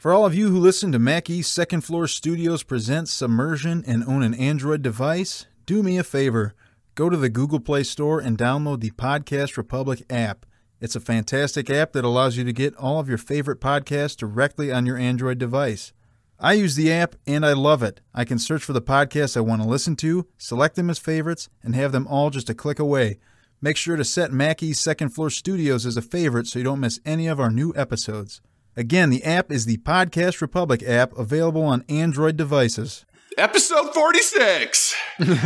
For all of you who listen to Mac East Second Floor Studios presents Submersion and own an Android device, do me a favor. Go to the Google Play Store and download the Podcast Republic app. It's a fantastic app that allows you to get all of your favorite podcasts directly on your Android device. I use the app and I love it. I can search for the podcasts I want to listen to, select them as favorites, and have them all just a click away. Make sure to set Mac East Second Floor Studios as a favorite so you don't miss any of our new episodes. Again, the app is the Podcast Republic app, available on Android devices. Episode 46! Woo! Is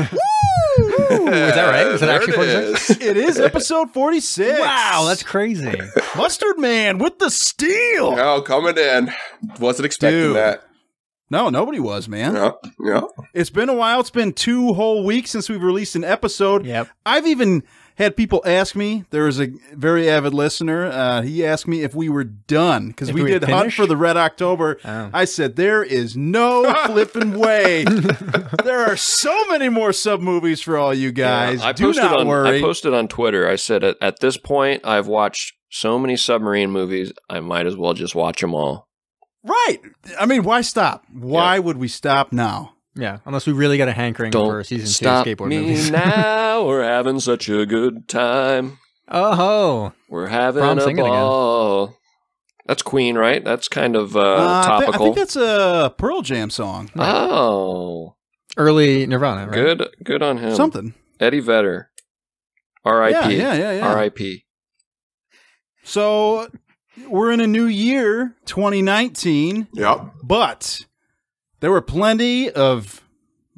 that right? Is that actually 46? It is episode 46. Wow, that's crazy. Mustard Man with the steel. Oh, coming in. Wasn't expecting that. No, nobody was, man. Yeah. It's been a while. It's been 2 whole weeks since we've released an episode. Yep. I've even had people ask me, there was a very avid listener, he asked me if we were done, because we did Hunt for the Red October. Oh. I said, there is no flipping way. There are so many more sub-movies for all you guys. Yeah, Do not worry. I posted on Twitter, I said, at this point, I've watched so many submarine movies, I might as well just watch them all. Right. I mean, why stop? Why would we stop now? Yeah, unless we really got a hankering for season 2 skateboard movies. Now we're having such a good time. Oh, we're having Brom a ball. Again. That's Queen, right? That's kind of topical. I think that's a Pearl Jam song. Oh, early Nirvana. Right? Good on him. Something. Eddie Vedder. R.I.P. Yeah. R.I.P. So we're in a new year, 2019. Yep. But there were plenty of,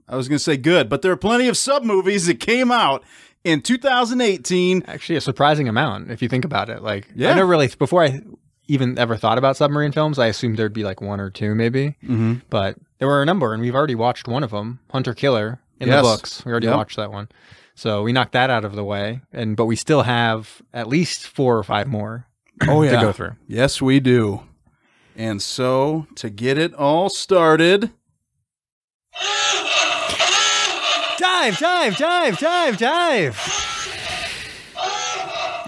I was going to say good, but there were plenty of sub-movies that came out in 2018. Actually, a surprising amount, if you think about it. Like, yeah. I never really, before I even ever thought about submarine films, I assumed there'd be like 1 or 2 maybe. Mm-hmm. But there were a number, and we've already watched one of them, Hunter Killer, in the books. We already watched that one. So we knocked that out of the way, but we still have at least 4 or 5 more to go through. Yes, we do. And so, to get it all started... Dive!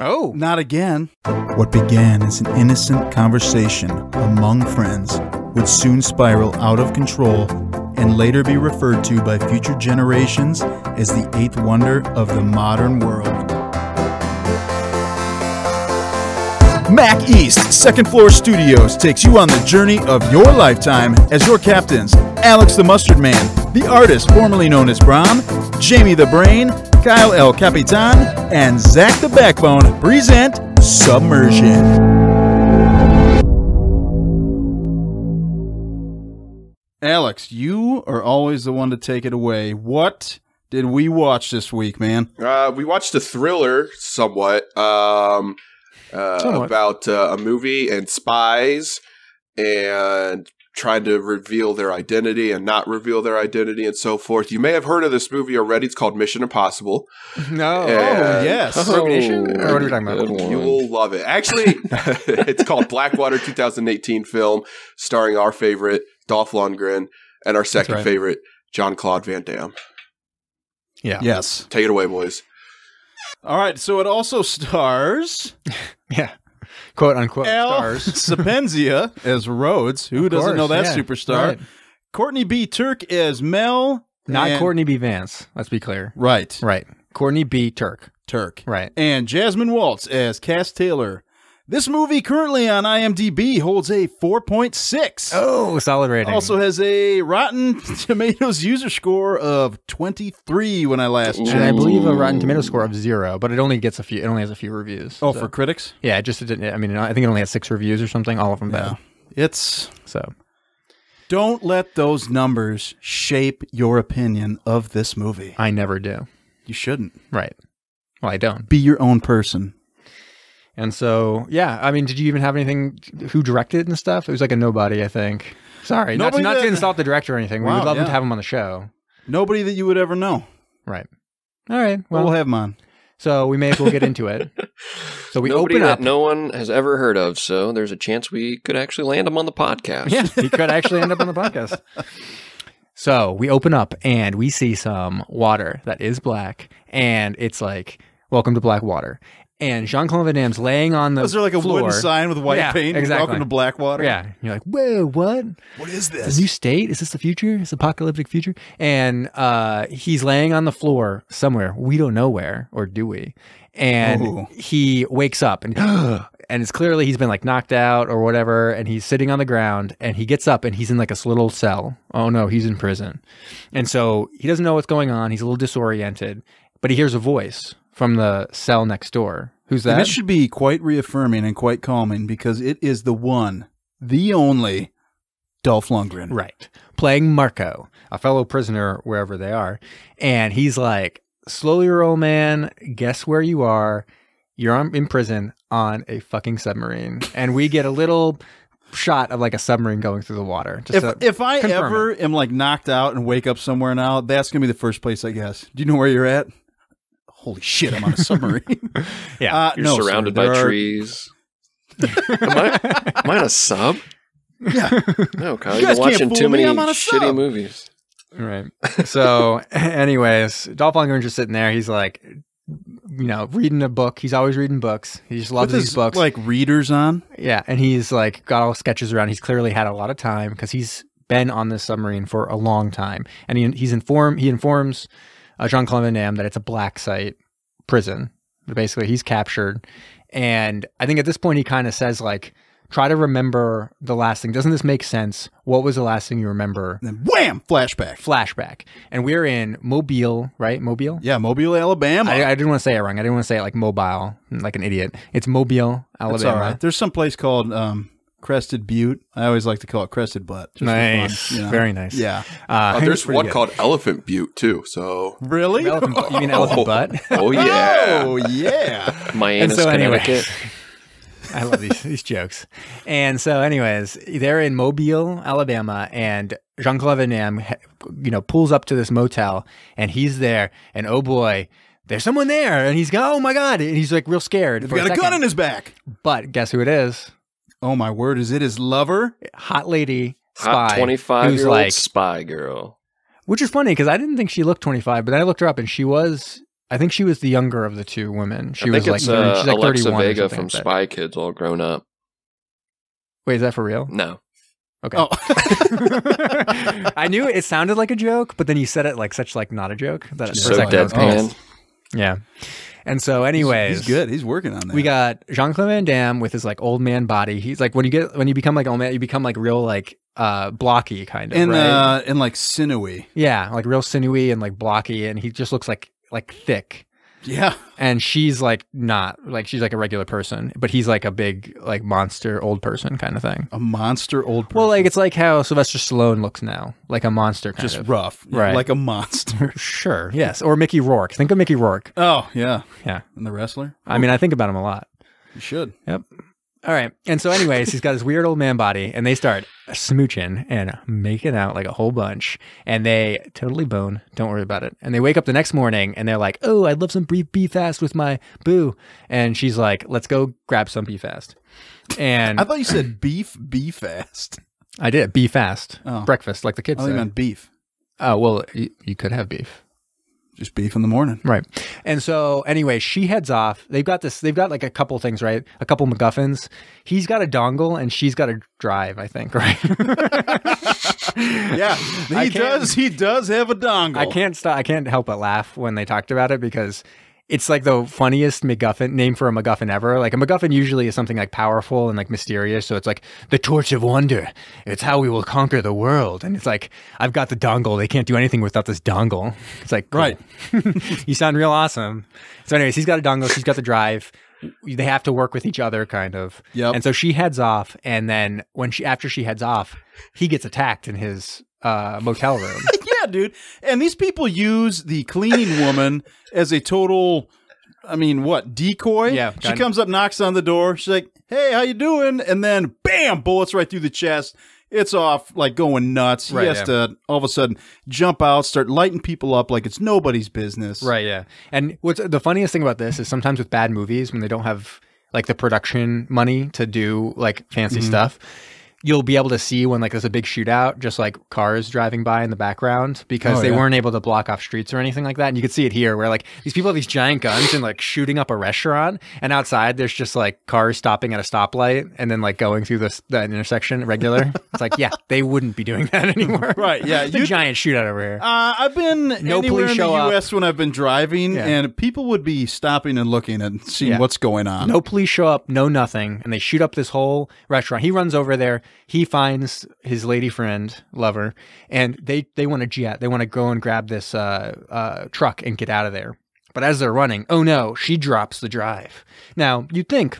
Oh. Not again. What began as an innocent conversation among friends would soon spiral out of control and later be referred to by future generations as the 8th wonder of the modern world. Mac East Second Floor Studios takes you on the journey of your lifetime as your captains, Alex the Mustard Man, the artist formerly known as Brom, Jamie the Brain, Kyle El Capitan, and Zach the Backbone present Submersion. Alex, you are always the one to take it away. What did we watch this week, man? We watched a thriller somewhat. About a movie and spies and trying to reveal their identity and not reveal their identity and so forth. You may have heard of this movie already. It's called Mission Impossible. No. Yes. Rogue Nation? Or what are we talking about? You will love it. Actually, it's called Blackwater 2018 film starring our favorite, Dolph Lundgren, and our second favorite, Jean-Claude Van Damme. Yeah. Yes. Take it away, boys. All right, so it also stars... Quote unquote Al stars. Sapenzia as Rhodes. Who doesn't know that superstar? Right. Courtney B. Turk as Mel. Not Courtney B. Vance. Let's be clear. Right. Courtney B. Turk. Right. And Jasmine Waltz as Cass Taylor. This movie currently on IMDb holds a 4.6. Oh, solid rating. Also has a Rotten Tomatoes user score of 23 when I last checked. And I believe a Rotten Tomatoes score of 0, but it only gets a few. It only has a few reviews. Oh, so. For critics? Yeah, it didn't. I mean, I think it only has 6 reviews or something. All of them bad. It's so. Don't let those numbers shape your opinion of this movie. I never do. You shouldn't. Right. Well, I don't. Be your own person. And so, yeah, I mean, did you even have anything, who directed and stuff? It was like a nobody, I think. Sorry, not to insult the director or anything. We would love him to have him on the show. Nobody that you would ever know. Right. All right. Well, we'll have him on. So we may as well get into it. So we open up. No one has ever heard of, so there's a chance we could actually land him on the podcast. Yeah, he could actually end up on the podcast. So we open up and we see some water that is black, and it's like, welcome to Blackwater. and Jean-Claude Van Damme's laying on the Was there like a floor. wooden sign with white paint? Exactly. Welcome to Blackwater. Yeah. And you're like, whoa, what? What is The this? new state? Is this the future? Is apocalyptic future? And he's laying on the floor somewhere. We don't know where, or do we? And he wakes up and and it's clearly he's been like knocked out or whatever, and he's sitting on the ground, and he gets up and he's in like a little cell. Oh no, he's in prison. And so he doesn't know what's going on. He's a little disoriented, but he hears a voice from the cell next door. Who's that? And this should be quite reaffirming and quite calming, because it is the one, the only Dolph Lundgren. Right. Playing Marco, a fellow prisoner wherever they are. And he's like, slowly, old man, guess where you are? You're in prison on a fucking submarine. And we get a little shot of like a submarine going through the water. If I ever am like knocked out and wake up somewhere now, that's going to be the first place, I guess. Do you know where you're at? Holy shit, I'm on a submarine. Yeah. You're surrounded by trees. Am I on a sub? Yeah. No, Kyle, you've been watching too many shitty movies. Right. So, anyways, Dolph Lundgren's just sitting there. He's like, you know, reading a book. He's always reading books. He just loves these books. Like readers on? Yeah. And he's like got all sketches around. He's clearly had a lot of time because he's been on this submarine for a long time. And he informs Jean-Claude Van Damme that it's a black site prison. Basically, he's captured. And I think at this point, he kind of says, like, try to remember the last thing. Doesn't this make sense? What was the last thing you remember? And then wham! Flashback. Flashback. And we're in Mobile, right? Mobile? Yeah, Mobile, Alabama. I didn't want to say it wrong. I didn't want to say it like mobile, like an idiot. It's Mobile, Alabama. That's all right. There's some place called Crested Butte. I always like to call it Crested Butt. Just nice. For fun, you know? Very nice. Yeah. There's one called Elephant Butte, too. So really? You mean Elephant Butt? Oh, yeah. Oh, yeah. Miami, Connecticut. I love these jokes. And so anyways, they're in Mobile, Alabama, and Jean-Claude Van Damme, pulls up to this motel, and he's there, and oh boy, there's someone there, and he's oh my God, and he's like real scared. He's got a gun in his back. But guess who it is? Oh my word, is it his lover? Hot lady spy. Hot 25-year-old spy girl. Which is funny, because I didn't think she looked 25, but then I looked her up, and I think she was the younger of the two women. She was it's like, she's like Alexa 31 Vega from like Spy Kids all grown up. Wait, is that for real? No. Okay. Oh. I knew it sounded like a joke, but then you said it like such like not a joke. That So deadpan. Yeah. And so anyways, he's good. He's working on that. We got Jean-Claude Van Damme with his like old man body. He's like when you become like old man, you become like real like blocky kind of, right? And like sinewy. Yeah, like real sinewy and like blocky, and he just looks like thick. Yeah. And she's like not like she's like a regular person, but he's like a big like monster old person kind of thing. A monster old person. Well, like it's like how Sylvester Stallone looks now, like a monster kind just of. rough, right? Like a monster. Sure, yes. Or Mickey Rourke. Think of Mickey Rourke. Oh yeah, yeah. And the wrestler. I mean, I think about him a lot. You should. Yep. All right. And so anyways, he's got his weird old man body, and they start smooching and making out like a whole bunch, and they totally bone. Don't worry about it. And they wake up the next morning, and they're like, oh, I'd love some beef fast with my boo. And she's like, let's go grab some beef fast. And I thought you said beef fast. I did. Beef fast. Oh. Breakfast, like the kids I say. think meant beef. Oh, well, you could have beef. Just beef in the morning. Right. And so anyway, she heads off. They've got like a couple things, right? A couple MacGuffins. He's got a dongle and she's got a drive, I think, right? Yeah. He does have a dongle. I can't help but laugh when they talked about it because it's like the funniest MacGuffin name for a MacGuffin ever. Like a MacGuffin usually is something like powerful and like mysterious. So it's like the torch of wonder. It's how we will conquer the world. And it's like, I've got the dongle. They can't do anything without this dongle. It's like, cool. Right. You sound real awesome. So anyways, he's got a dongle. She's got the drive. They have to work with each other kind of. Yep. And so she heads off. And then after she heads off, he gets attacked in his motel room. Yeah, dude. And these people use the cleaning woman as a total, decoy? Yeah. She comes up, knocks on the door. She's like, hey, how you doing? And then, bam, bullets right through the chest. It's off, like, going nuts. He has to, all of a sudden, jump out, start lighting people up like it's nobody's business. Right, yeah. And what's the funniest thing about this is sometimes with bad movies, when they don't have, like, the production money to do, like, fancy stuff, you'll be able to see when like there's a big shootout, just like cars driving by in the background, because they weren't able to block off streets or anything like that. And you could see it here where like these people have these giant guns and like shooting up a restaurant, and outside there's just like cars stopping at a stoplight and then like going through that intersection regular. It's like, yeah, they wouldn't be doing that anymore. Right, yeah. It's a giant shootout over here. I've been anywhere in the U.S. when I've been driving, and people would be stopping and looking and seeing what's going on. No police show up, no nothing, and they shoot up this whole restaurant. He runs over there. He finds his lady friend, lover, and they want to jet. They want to go and grab this truck and get out of there. But as they're running, oh no, she drops the drive. Now, you'd think,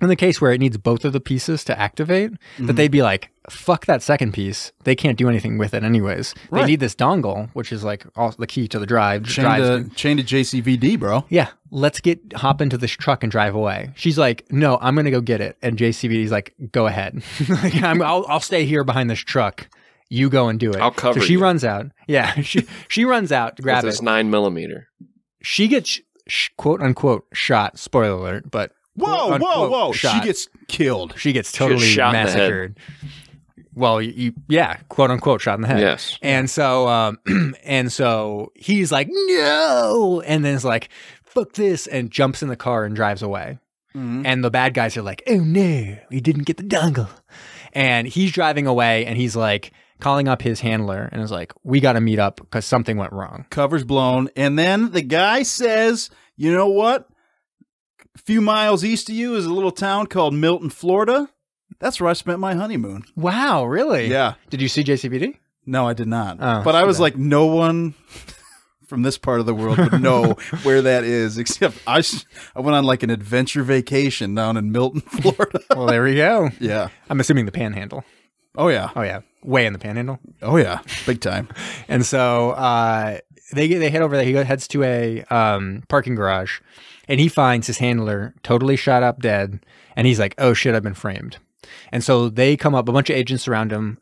in the case where it needs both of the pieces to activate, that they'd be like, fuck that second piece. They can't do anything with it anyways. Right. They need this dongle, which is like all the key to the drive. Chain to JCVD, bro. Yeah. Let's hop into this truck and drive away. She's like, no, I'm going to go get it. And JCVD's like, go ahead. Like, I'll stay here behind this truck. You go and do it. I'll cover So she runs out. Yeah. She runs out to grab it. It's 9mm. She gets quote unquote shot. Spoiler alert, but Whoa. Shot. She gets killed. She gets totally massacred. Well, quote unquote shot in the head. Yes. And so he's like, no. And then it's like, fuck this, and jumps in the car and drives away. And the bad guys are like, oh no, he didn't get the dongle. And he's driving away, and he's like calling up his handler and is like, we got to meet up because something went wrong. Cover's blown. And then the guy says, you know what? A few miles east of you is a little town called Milton, Florida. That's where I spent my honeymoon. Wow, really? Yeah. Did you see JCVD? No, I did not. Oh, but I was like, no one from this part of the world would know where that is, except I went on like an adventure vacation down in Milton, Florida. Well, there we go. Yeah. I'm assuming the Panhandle. Oh, yeah. Oh, yeah. Way in the Panhandle. Oh, yeah. Big time. And so they head over there. He heads to a parking garage, and he finds his handler totally shot up dead. And he's like, oh, shit, I've been framed. And so they come up, a bunch of agents surround him.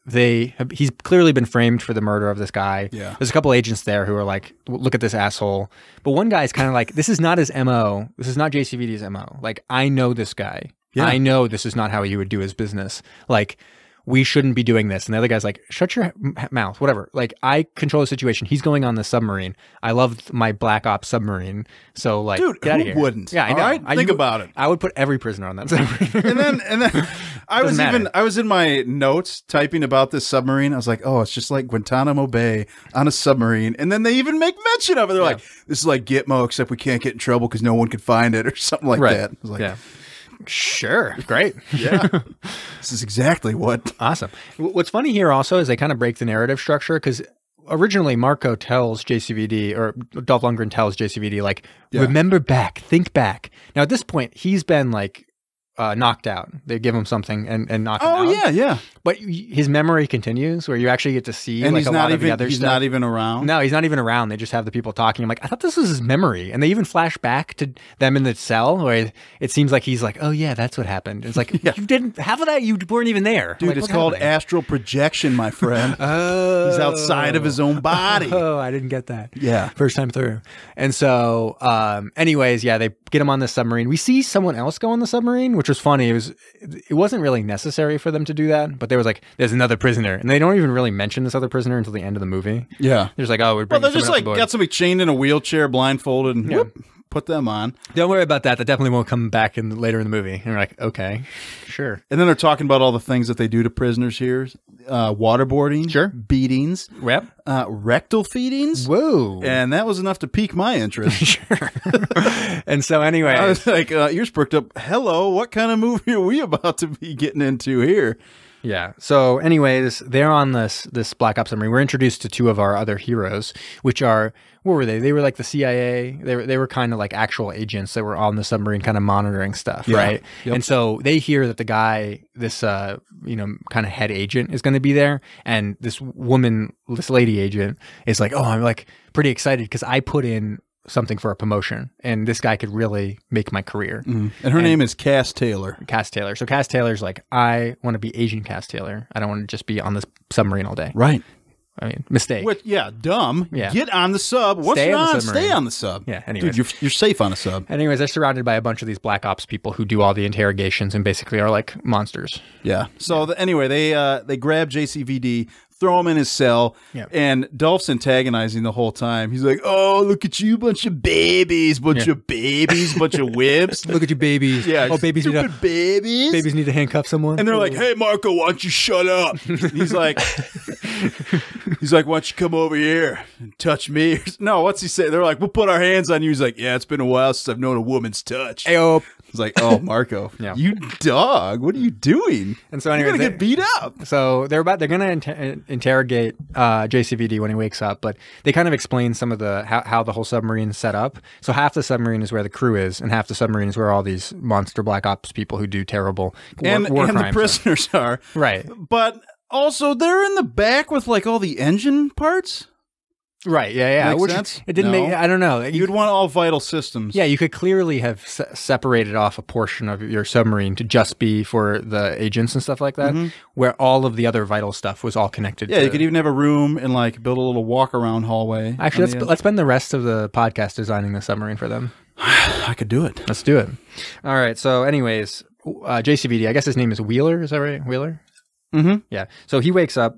He's clearly been framed for the murder of this guy. Yeah. There's a couple agents there who are like, look at this asshole. But one guy's kind of like, this is not his MO. This is not JCVD's MO. Like, I know this guy. Yeah. I know this is not how he would do his business. Like, we shouldn't be doing this. And the other guy's like, shut your mouth, whatever. Like, I control the situation. He's going on the submarine. I love my Black Ops submarine. So, like, dude, get out of here. Who wouldn't? Yeah, I know. Right? Think about it. I would put every prisoner on that submarine. and then I was in my notes typing about this submarine. I was like, oh, it's just like Guantanamo Bay on a submarine. And then they even make mention of it. They're like, this is like Gitmo, except we can't get in trouble because no one can find it or something like that. I was like, sure. Great. Yeah. This is exactly what. Awesome. What's funny here also is they kind of break the narrative structure, because originally Marco tells JCVD, or Dolph Lundgren tells JCVD, like, remember back, think back. Now at this point, he's been like knocked out. They give him something and knock him out. Oh, yeah. But his memory continues, where you actually get to see and like a lot of the other stuff. He's not even around? No, he's not even around. They just have the people talking. I'm like, I thought this was his memory. And they even flash back to them in the cell, where it seems like he's like, oh, yeah, that's what happened. It's like, you didn't, half of that, you weren't even there. Dude, like, it's called astral projection, my friend. Oh. He's outside of his own body. Oh, I didn't get that. Yeah. First time through. And so, anyways, they get him on the submarine. We see someone else go on the submarine, which was funny. It wasn't really necessary for them to do that, but there was like, there's another prisoner, and they don't even really mention this other prisoner until the end of the movie. Yeah. They're just like, oh, we're bringing they're just like, got somebody chained in a wheelchair, blindfolded, and whoop, put them on. Don't worry about that. That definitely won't come back later in the movie. And we're like, okay, sure. And then they're talking about all the things that they do to prisoners here. Waterboarding. Sure. Beatings. Yep. Rectal feedings. Whoa. And that was enough to pique my interest. Sure. And so anyway. I was like, ears perked up. Hello, what kind of movie are we about to be getting into here? Yeah. So anyways, they're on this Black Ops submarine. We're introduced to two of our other heroes, which are, what were they? They were like the CIA. They were kind of like actual agents that were on the submarine kind of monitoring stuff, right? Yep. And so they hear that the guy, this kind of head agent is going to be there, and this lady agent is like, oh, I'm like pretty excited because I put in something for a promotion, and this guy could really make my career. And her name is Cass Taylor. Cass Taylor. So Cass Taylor's like, I want to be Asian Cass Taylor. I don't want to just be on this submarine all day. Right. I mean, mistake. Dumb. Yeah. Get on the sub. Once Stay you're on the on, submarine. stay on the sub. Yeah, anyways. Dude, you're safe on a sub. Anyways, they're surrounded by a bunch of these black ops people who do all the interrogations and basically are like monsters. Yeah. So anyway, they grab JCVD, throw him in his cell, and Dolph's antagonizing the whole time. He's like, "Oh, look at you, bunch of babies, bunch of whips. Look at you, babies. Yeah. Oh, babies babies need to handcuff someone." And they're like, "Hey, Marco, why don't you shut up?" He's like, "Why don't you come over here and touch me?" No, what's he say? They're like, "We'll put our hands on you." He's like, "Yeah, it's been a while since I've known a woman's touch." Ayo. He's like, "Oh, Marco, you dog, what are you doing?" And so anyway, you're gonna get beat up. So they're gonna interrogate JCVD when he wakes up, but they kind of explain some of the how the whole submarine is set up. So half the submarine is where the crew is, and half the submarine is where all these monster black ops people who do terrible war crimes the prisoners are. Right. But also, they're in the back with like all the engine parts. Right. Yeah. Makes Which sense? it didn't make. I don't know. You'd want all vital systems. Yeah, you could clearly have separated off a portion of your submarine to just be for the agents and stuff like that, where all of the other vital stuff was all connected. Yeah, you could even have a room and like build a little walk-around hallway. Actually, let's spend the rest of the podcast designing the submarine for them. I could do it. Let's do it. All right. So, anyways, JCVD. I guess his name is Wheeler. Is that right? Wheeler. Mm-hmm. Yeah. So he wakes up.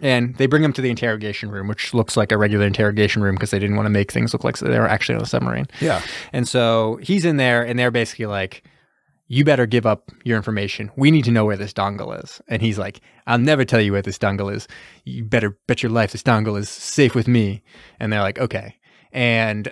And they bring him to the interrogation room, which looks like a regular interrogation room because they didn't want to make things look like they were actually on a submarine. Yeah. And so he's in there, and they're basically like, "You better give up your information. We need to know where this dongle is." And he's like, "I'll never tell you where this dongle is. You better bet your life this dongle is safe with me." And they're like, "Okay." And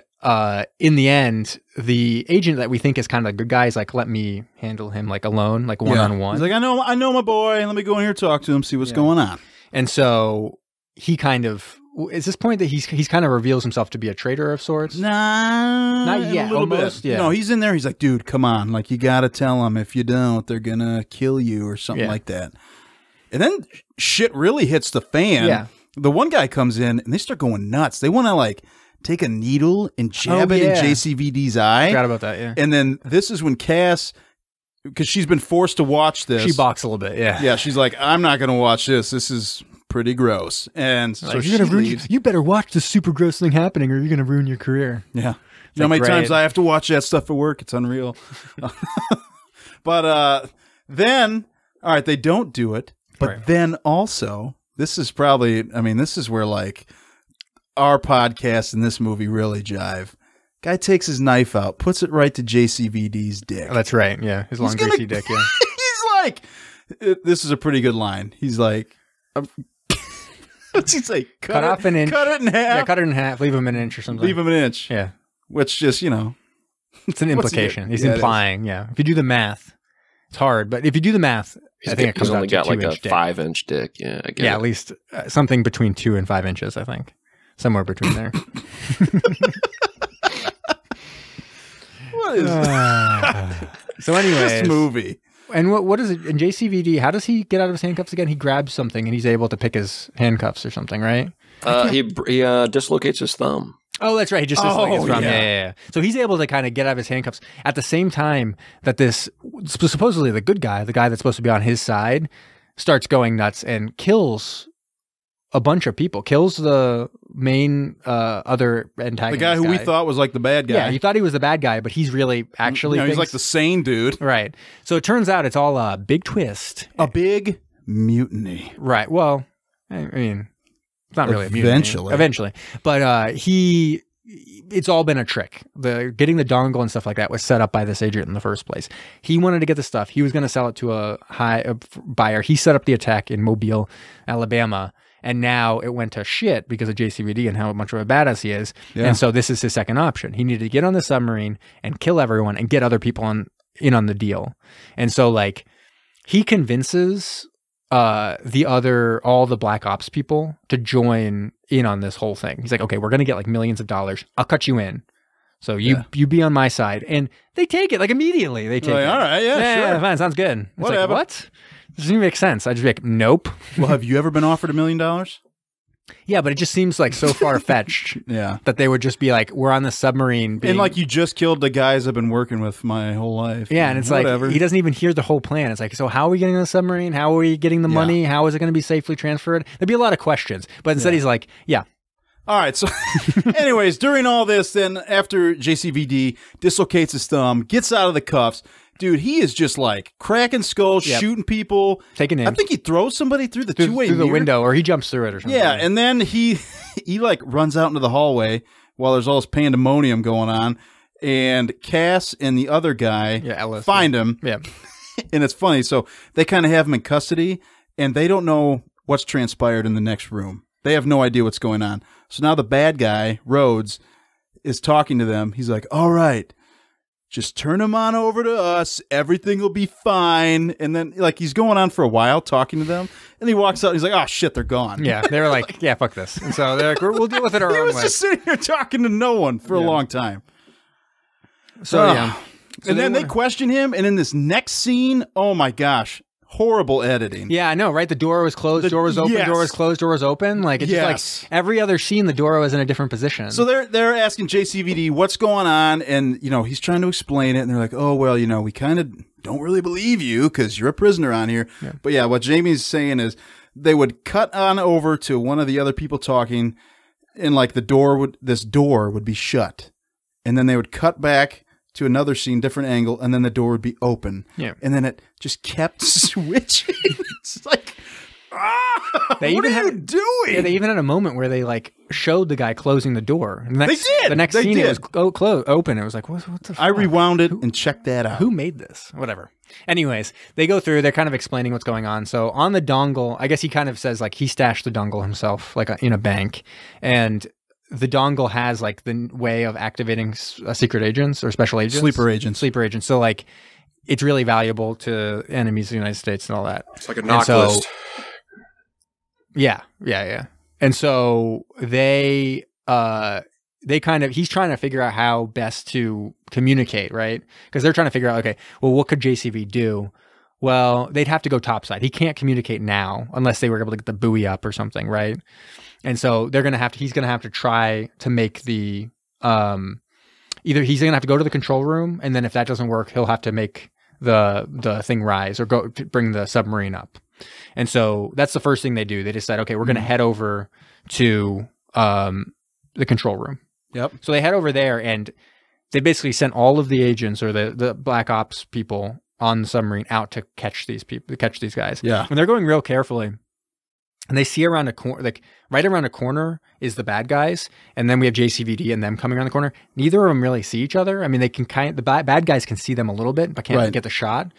in the end, the agent that we think is kind of a good guy is like, "Let me handle him like alone, like one-on-one." He's like, I know my boy. Let me go in here and talk to him, see what's going on. And so he kind of, is this point that he's kind of reveals himself to be a traitor of sorts? Nah, not yet. A little Almost, bit. Yeah. No, he's in there. He's like, "Dude, come on. Like, you got to tell them. If you don't, they're going to kill you or something like that." And then shit really hits the fan. Yeah. The one guy comes in and they start going nuts. They want to like take a needle and jab it in JCVD's eye. I forgot about that, yeah. And then this is when Cass, because she's been forced to watch this. She balks a little bit, yeah. Yeah, she's like, "I'm not going to watch this. This is pretty gross." And so like, she leaves. You better watch this super gross thing happening or you're going to ruin your career. Yeah. You know how many times I have to watch that stuff at work? It's unreal. But then, all right, they don't do it. But then also, this is probably, I mean, this is where like our podcast and this movie really jive. Guy takes his knife out, puts it right to JCVD's dick. Oh, that's right. Yeah. His long greasy dick. Yeah. He's like, this is a pretty good line. He's like, what's he say? Cut off an inch. Cut it in half. Yeah, cut it in half. Leave him an inch or something. Leave him an inch. Yeah. Which just, you know. It's an implication. He's implying. Yeah. If you do the math, it's hard. But if you do the math, I think it comes only out to got like a dick. 5-inch dick. Yeah. I get it. At least something between 2 and 5 inches, I think. Somewhere between there. What is so anyway, this movie? And what is it in JCVD? How does he get out of his handcuffs again? He grabs something and he's able to pick his handcuffs or something, right? He dislocates his thumb. Oh, that's right. He just dislocates his thumb. Yeah. So he's able to kind of get out of his handcuffs at the same time that this supposedly the good guy, the guy that's supposed to be on his side, starts going nuts and kills a bunch of people. Kills the main other antagonist. The guy who we thought was like the bad guy. Yeah, you thought he was the bad guy, but he's really actually he's like the sane dude. Right. So it turns out it's all a big twist. A big mutiny. Right. Well, I mean, it's not really a mutiny. Eventually. But it's all been a trick. Getting the dongle and stuff like that was set up by this agent in the first place. He wanted to get the stuff. He was going to sell it to a buyer. He set up the attack in Mobile, Alabama. And now it went to shit because of JCVD and how much of a badass he is. Yeah. And so this is his second option. He needed to get on the submarine and kill everyone and get other people in on the deal. And so like he convinces all the Black Ops people to join in on this whole thing. He's like, "Okay, we're going to get like millions of dollars. I'll cut you in. So you be on my side." And they take it like immediately. They take it. All right. Yeah, sure. Fine. Sounds good. It's whatever. like, what? Doesn't even make sense. I just be like, nope. Well, have you ever been offered $1 million? Yeah, but it just seems like so far-fetched that they would just be like, we're on the submarine. And like, you just killed the guys I've been working with my whole life. Yeah, and it's whatever. Like, he doesn't even hear the whole plan. It's like, so how are we getting on the submarine? How are we getting the money? How is it going to be safely transferred? There'd be a lot of questions. But instead he's like, All right, so anyways, during all this, then after JCVD dislocates his thumb, gets out of the cuffs, dude, he is just like cracking skulls, shooting people. Taking names. I think he throws somebody through the two-way through the mirror. window, or he jumps through it or something. Yeah, and then he like runs out into the hallway while there's all this pandemonium going on, and Cass and the other guy Ellis, find him. Yeah. And it's funny, so they kind of have him in custody, and they don't know what's transpired in the next room. They have no idea what's going on. So now the bad guy, Rhodes, is talking to them. He's like, all right, just turn him on over to us. Everything will be fine. And then, like, he's going on for a while talking to them. And he walks out. And he's like, oh, shit, they're gone. Yeah, they were like, yeah, fuck this. And so they're like, we'll deal with it our own way. He was just sitting here talking to no one for a long time. So, So and then they question him. And in this next scene, oh, my gosh. Horrible editing. Yeah, I know, right? The door was closed, door was open, door was closed, door was open. Like, it's just like every other scene, the door was in a different position. So they're asking JCVD what's going on, and he's trying to explain it, and they're like, oh, well, we kind of don't really believe you because you're a prisoner on here. Yeah. But what Jamie's saying is they would cut on over to one of the other people talking, and like this door would be shut, and then they would cut back to another scene, different angle, and then the door would be open. Yeah. And then it just kept switching. It's like, what are you doing? Yeah, they even had a moment where they like showed the guy closing the door. And they did. The next scene, it was open. It was like, what the fuck? I rewound it and checked that out. Who made this? Whatever. Anyways, they go through. They're kind of explaining what's going on. So on the dongle, I guess he kind of says like he stashed the dongle himself, like in a bank. And the dongle has like the way of activating secret agents or special agents. Sleeper agents. So like it's really valuable to enemies of the United States and all that. It's like a knock list. Yeah. And so he's trying to figure out how best to communicate, right? Because they're trying to figure out, okay, well, what could JCV do? Well, they'd have to go topside. He can't communicate now unless they were able to get the buoy up or something, right? And so he's going to have to try to make the, either he's going to have to go to the control room, and then if that doesn't work, he'll have to make the thing rise or go to bring the submarine up. And so that's the first thing they do. They decide, okay, we're going to head over to the control room. Yep. So they head over there, and they basically sent all of the agents or the Black Ops people on the submarine out to catch these guys. Yeah. And they're going real carefully. And they see around a corner, like right around a corner is the bad guys. And then we have JCVD and them coming around the corner. Neither of them really see each other. I mean, they can the bad guys can see them a little bit, but can't get the shot.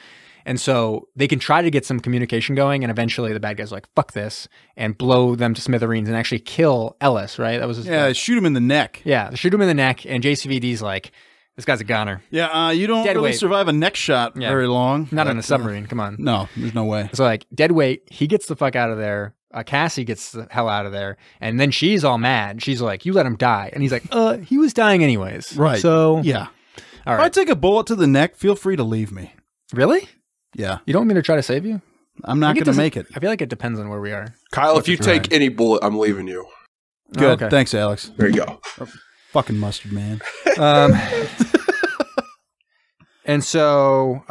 And so they can try to get some communication going. And eventually the bad guys are like, fuck this, and blow them to smithereens and actually kill Ellis, right? That was his shoot him in the neck. Yeah, shoot him in the neck. And JCVD's like, this guy's a goner. Yeah, you don't really survive a neck shot very long. Not on a submarine. Come on. No, there's no way. So like dead weight, he gets the fuck out of there. Cassie gets the hell out of there, and then she's all mad. She's like, "You let him die," and he's like, he was dying anyways." Right. So yeah. All right. If I take a bullet to the neck, feel free to leave me. Really? Yeah. You don't want me to try to save you? I'm not going to make it. I feel like it depends on where we are. Kyle, if you take any bullet, I'm leaving you. Good. Okay. Thanks, Alex. There you go. Fucking mustard, man. And so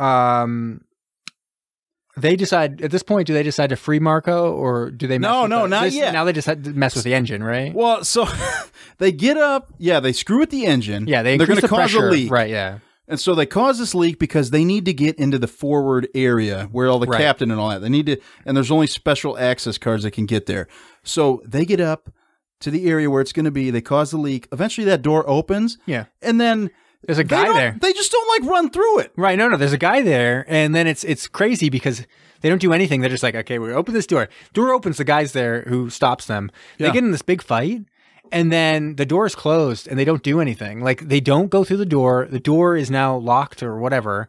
they decide at this point. Do they decide to free Marco, or do they? Not yet. Now they just had to mess with the engine, right? Well, so they get up. Yeah, they screw with the engine. Yeah, they're going to cause a leak, right? Yeah, and so they cause this leak because they need to get into the forward area where all the captain and all that. They need to, and there's only special access cards that can get there. So they get up to the area where it's going to be. They cause the leak. Eventually, that door opens. Yeah, and then. There's a guy there. They just don't like run through it. Right. No, there's a guy there. And then it's crazy because they don't do anything. They're just like, okay, we open this door. Door opens, the guy's there who stops them. They get in this big fight, and then the door is closed and they don't do anything. Like, they don't go through the door. The door is now locked or whatever.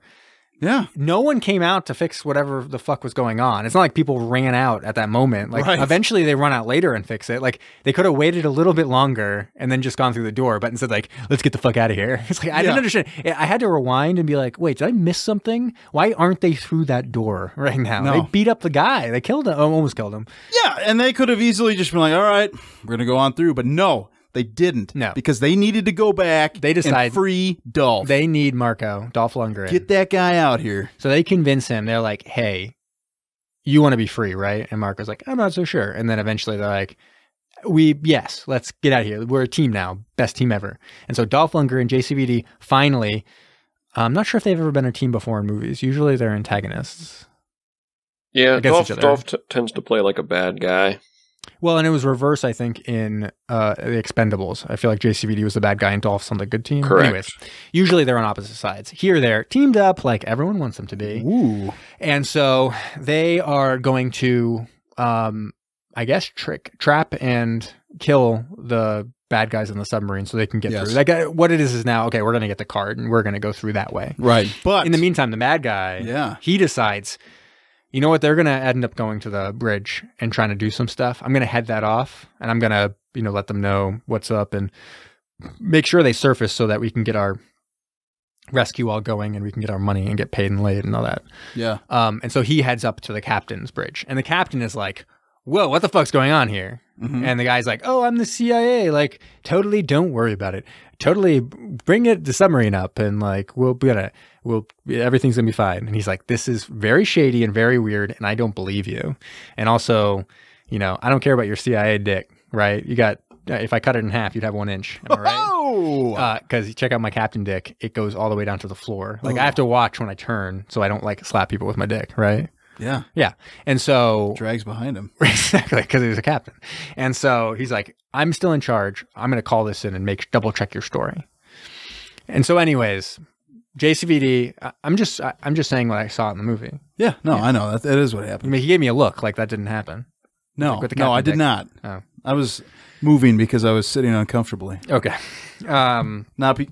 Yeah. No one came out to fix whatever the fuck was going on. It's not like people ran out at that moment. Like eventually they run out later and fix it. Like they could have waited a little bit longer and then just gone through the door, but instead like, let's get the fuck out of here. It's like, I didn't understand. I had to rewind and be like, wait, did I miss something? Why aren't they through that door right now? No. They beat up the guy. They killed him. Almost killed him. Yeah. And they could have easily just been like, all right, we're going to go on through. But no, they didn't. No. Because they needed to go back and free Dolph. They need Dolph Lundgren. Get that guy out here. So they convince him. They're like, hey, you want to be free, right? And Marco's like, I'm not so sure. And then eventually they're like, yes, let's get out of here. We're a team now. Best team ever. And so Dolph Lundgren, JCVD, finally, I'm not sure if they've ever been a team before in movies. Usually they're antagonists. Yeah, Dolph tends to play like a bad guy. Well, and it was reverse, I think, in The Expendables. I feel like JCVD was the bad guy and Dolph's on the good team. Correct. Anyways, usually they're on opposite sides. Here they're teamed up like everyone wants them to be. Ooh. And so they are going to, I guess, trap and kill the bad guys in the submarine so they can get through. Like, what it is now, okay, we're going to get the card and we're going to go through that way. Right. But in the meantime, the bad guy, he decides, you know what? They're going to end up going to the bridge and trying to do some stuff. I'm going to head that off and I'm going to, let them know what's up and make sure they surface so that we can get our rescue all going and we can get our money and get paid and laid and all that. Yeah. And so he heads up to the captain's bridge and the captain is like, whoa, what the fuck's going on here? Mm-hmm. And the guy's like, oh, I'm the CIA. Like, totally don't worry about it. Totally bring the submarine up and like, everything's gonna be fine. And he's like, this is very shady and very weird. And I don't believe you. And also, I don't care about your CIA dick, right? You got, if I cut it in half, you'd have 1 inch. Am I right? Oh! Because check out my captain dick. It goes all the way down to the floor. Like I have to watch when I turn so I don't like slap people with my dick, right? Yeah. Yeah. And so drags behind him. Exactly. Because he was a captain. And so he's like, I'm still in charge. I'm going to call this in and double check your story. And so anyways, JCVD, I'm just saying what I saw in the movie. Yeah. No, I know. That is what happened. I mean, he gave me a look like that didn't happen. No, like no, I did not. Oh. I was moving because I was sitting uncomfortably. Okay. I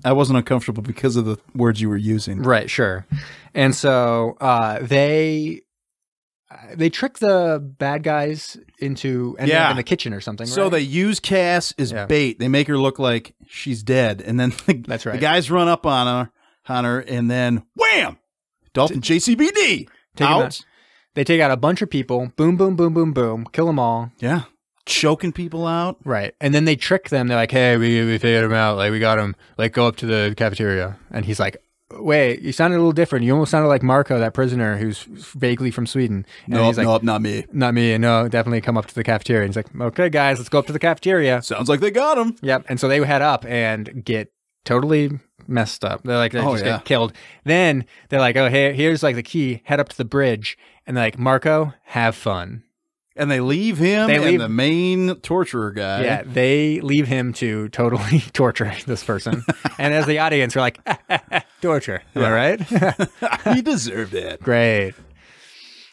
wasn't uncomfortable because of the words you were using. Right. Sure. And so they trick the bad guys into ending up in the kitchen or something, right? So they use Cass as bait. They make her look like she's dead. And then that's right. The guys run up on her, and then wham! Dolph and JCVD out. They take out a bunch of people. Boom, boom, boom, boom, boom. Kill them all. Yeah. Choking people out. Right. And then they trick them. They're like, hey, we figured him out. Like, we got him. Like, go up to the cafeteria. And he's like, wait, you sounded a little different. You almost sounded like Marco, that prisoner who's vaguely from Sweden. And he's like, nope, not me. Not me. No, definitely come up to the cafeteria. And he's like, okay, guys, let's go up to the cafeteria. Sounds like they got him. Yep. And so they head up and get totally messed up. They're like, get killed. Then they're like, oh, here's like the key. Head up to the bridge. And they're like, Marco, have fun. And they leave him and the main torturer guy. Yeah, they leave him to totally torture this person. And as the audience, we're like, torture. Am I right? He deserved it. Great.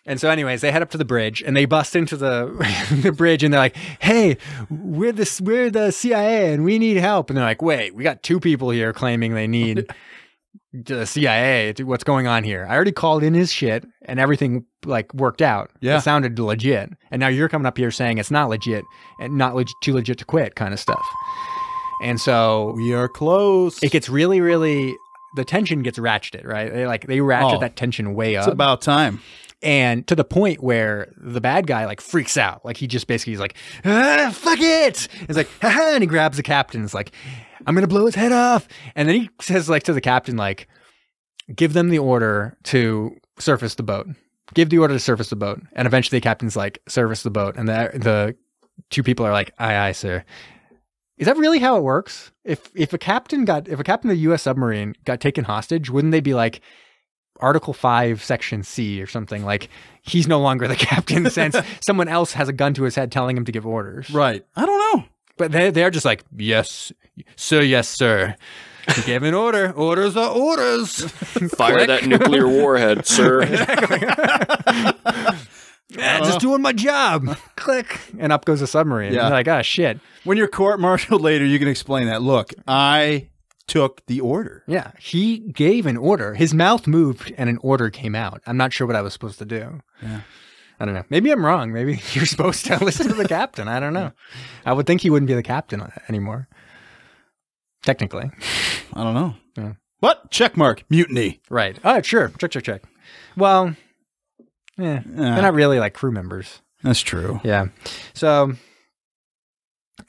And so anyways, they head up to the bridge and they bust into the bridge and they're like, hey, we're the CIA and we need help. And they're like, wait, we got 2 people here claiming they need the CIA. What's going on here? I already called in his shit and everything like worked out. Yeah. It sounded legit. And now you're coming up here saying it's not legit and not too legit to quit kind of stuff. And so we are close. It gets really, really, the tension gets ratcheted, right? They ratchet that tension way up. It's about time. And to the point where the bad guy like freaks out. Like he just basically is like, fuck it. He's like, haha, and he grabs the captain. It's like, I'm going to blow his head off. And then he says like to the captain, like, give them the order to surface the boat. Give the order to surface the boat. And eventually the captain's like, surface the boat. And the 2 people are like, aye, sir. Is that really how it works? If a captain of a U.S. submarine got taken hostage, wouldn't they be like, Article 5, Section C or something, like he's no longer the captain since someone else has a gun to his head telling him to give orders. Right. I don't know. But they're just like, yes, sir, yes, sir. You gave an order. Orders are orders. Fire that nuclear warhead, sir. Just doing my job. Click. And up goes the submarine. Yeah. You're like, oh, shit. When you're court-martialed later, you can explain that. Look, I took the order. Yeah, he gave an order. His mouth moved and an order came out. I'm not sure what I was supposed to do. Yeah. I don't know. Maybe I'm wrong. Maybe you're supposed to listen to the captain. I don't know. I would think he wouldn't be the captain anymore. Technically. I don't know. Yeah. But check mark, mutiny. Right. Oh, sure. Check. Well, they're not really like crew members. That's true. Yeah. So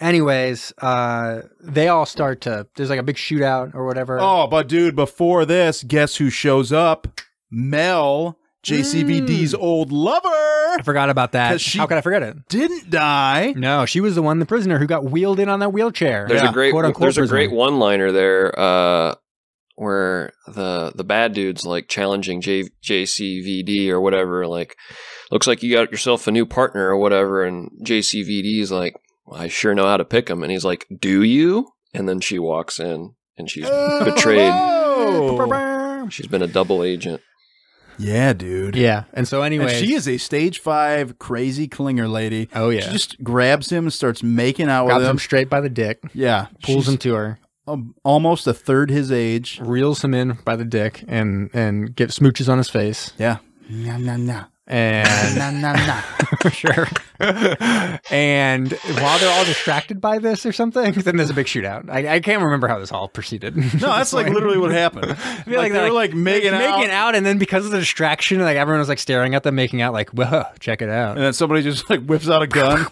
anyways, they all start to, there's like a big shootout or whatever. Oh, but dude, before this, guess who shows up? Mel, JCVD's old lover. I forgot about that. How could I forget it? Didn't die. No, she was the prisoner who got wheeled in on that wheelchair. There's a great prisoner. great one-liner there where the bad dude's like challenging JCVD or whatever, like, looks like you got yourself a new partner or whatever, and JCVD's like, well, I sure know how to pick him, and he's like, do you? And then she walks in and she's betrayed. She's been a double agent. Yeah, dude. Yeah. And so anyway, she is a stage 5 crazy clinger lady. Oh, yeah. She just grabs him and starts making out with him. Grabs him straight by the dick. Yeah. Pulls him to her. Almost a third his age. Reels him in by the dick and gives smooches on his face. Yeah. Nah. And nah. Sure. And while they're all distracted by this or something, then there's a big shootout. I can't remember how this all proceeded. No, that's like literally what happened. I feel like they were like making out, and then because of the distraction, like everyone was like staring at them making out, like, whoa, check it out. And then somebody just like whips out a gun,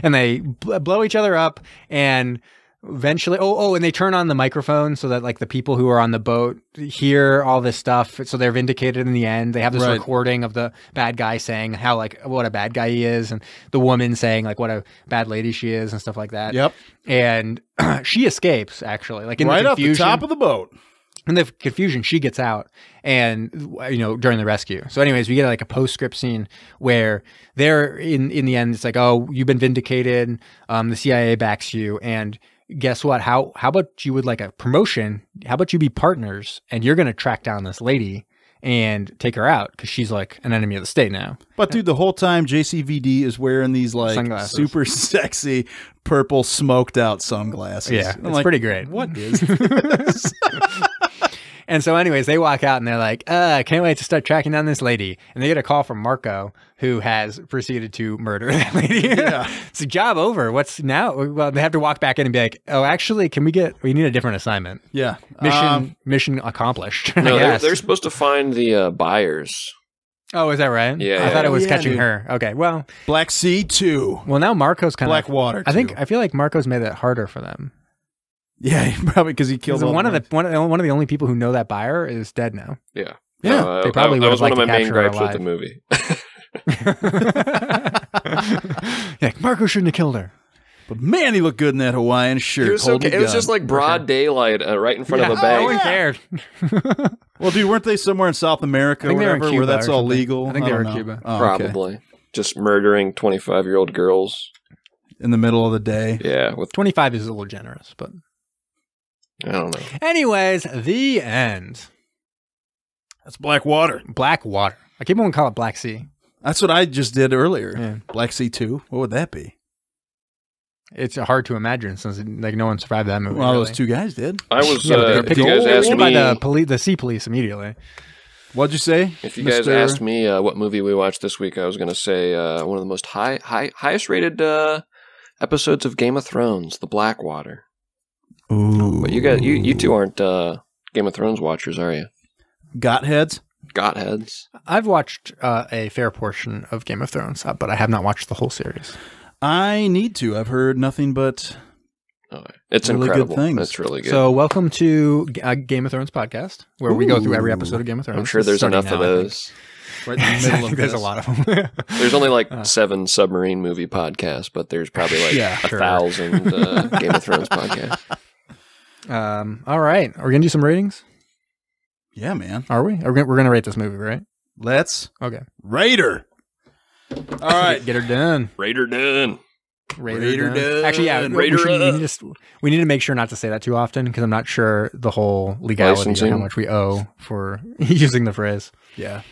and they blow each other up, and eventually, and they turn on the microphone so that like the people who are on the boat hear all this stuff, so they're vindicated in the end. They have this recording of the bad guy saying how like what a bad guy he is, and the woman saying like what a bad lady she is and stuff like that. Yep. And she escapes actually, like in right the confusion, off the top of the boat. In the confusion, she gets out, and during the rescue. So, anyways, we get like a postscript scene where they're in the end. It's like, oh, you've been vindicated. The CIA backs you, and guess what? How about you would like a promotion? How about you be partners, and you're going to track down this lady and take her out because she's like an enemy of the state now. But dude, the whole time JCVD is wearing these like sunglasses. Super sexy purple smoked out sunglasses. Yeah, it's like, pretty great. What is this? And so anyways, they walk out and they're like, can't wait to start tracking down this lady. And they get a call from Marco, who has proceeded to murder that lady. Yeah. It's a job over. What's now? Well, they have to walk back in and be like, oh, actually, we need a different assignment. Yeah. Mission accomplished. No, they're supposed to find the buyers. Oh, is that right? Yeah. I thought it was catching her. Okay, well. Black Sea 2. Well, now Marco's kind of. Blackwater 2. I feel like Marco's made it harder for them. Yeah, probably because he killed one of the only people who know that buyer is dead now. Yeah, yeah. They probably that was one of my main gripes with the movie. Yeah, Marco shouldn't have killed her. But man, he looked good in that Hawaiian shirt. It was okay. It was just like broad daylight right in front of the bank. No one cared. Well, dude, weren't they somewhere in South America or whatever where that's all legal? I think they were in Cuba. Oh, probably. Okay. Just murdering 25-year-old girls. In the middle of the day. Yeah. 25 is a little generous, but... I don't know. Anyways, the end. That's Blackwater. Blackwater. I keep on calling it Black Sea. That's what I just did earlier. Yeah. Black Sea 2. What would that be? It's hard to imagine since like no one survived that movie. Well, those two guys did. I was. If you guys asked me by the sea police immediately. What'd you say? If you guys asked me what movie we watched this week, I was going to say one of the most highest rated episodes of Game of Thrones, The Blackwater. Ooh. But you two aren't Game of Thrones watchers, are you? Got heads. I've watched a fair portion of Game of Thrones, but I have not watched the whole series. I need to. I've heard nothing but it's really incredible. Good things. It's really good. So welcome to Game of Thrones podcast, where we go through every episode of Game of Thrones. I'm sure there's enough of those. Right in the middle of there's a lot of them. There's only like 7 submarine movie podcasts, but there's probably like 1,000 Game of Thrones podcasts. All right. Are we going to do some ratings? Yeah, man. Are we? We're going to rate this movie, right? Let's. Okay. Raider. All right. Get her done. Raider done. Raider done. Actually, yeah. We need to make sure not to say that too often because I'm not sure the whole legality of how much we owe for using the phrase. Yeah.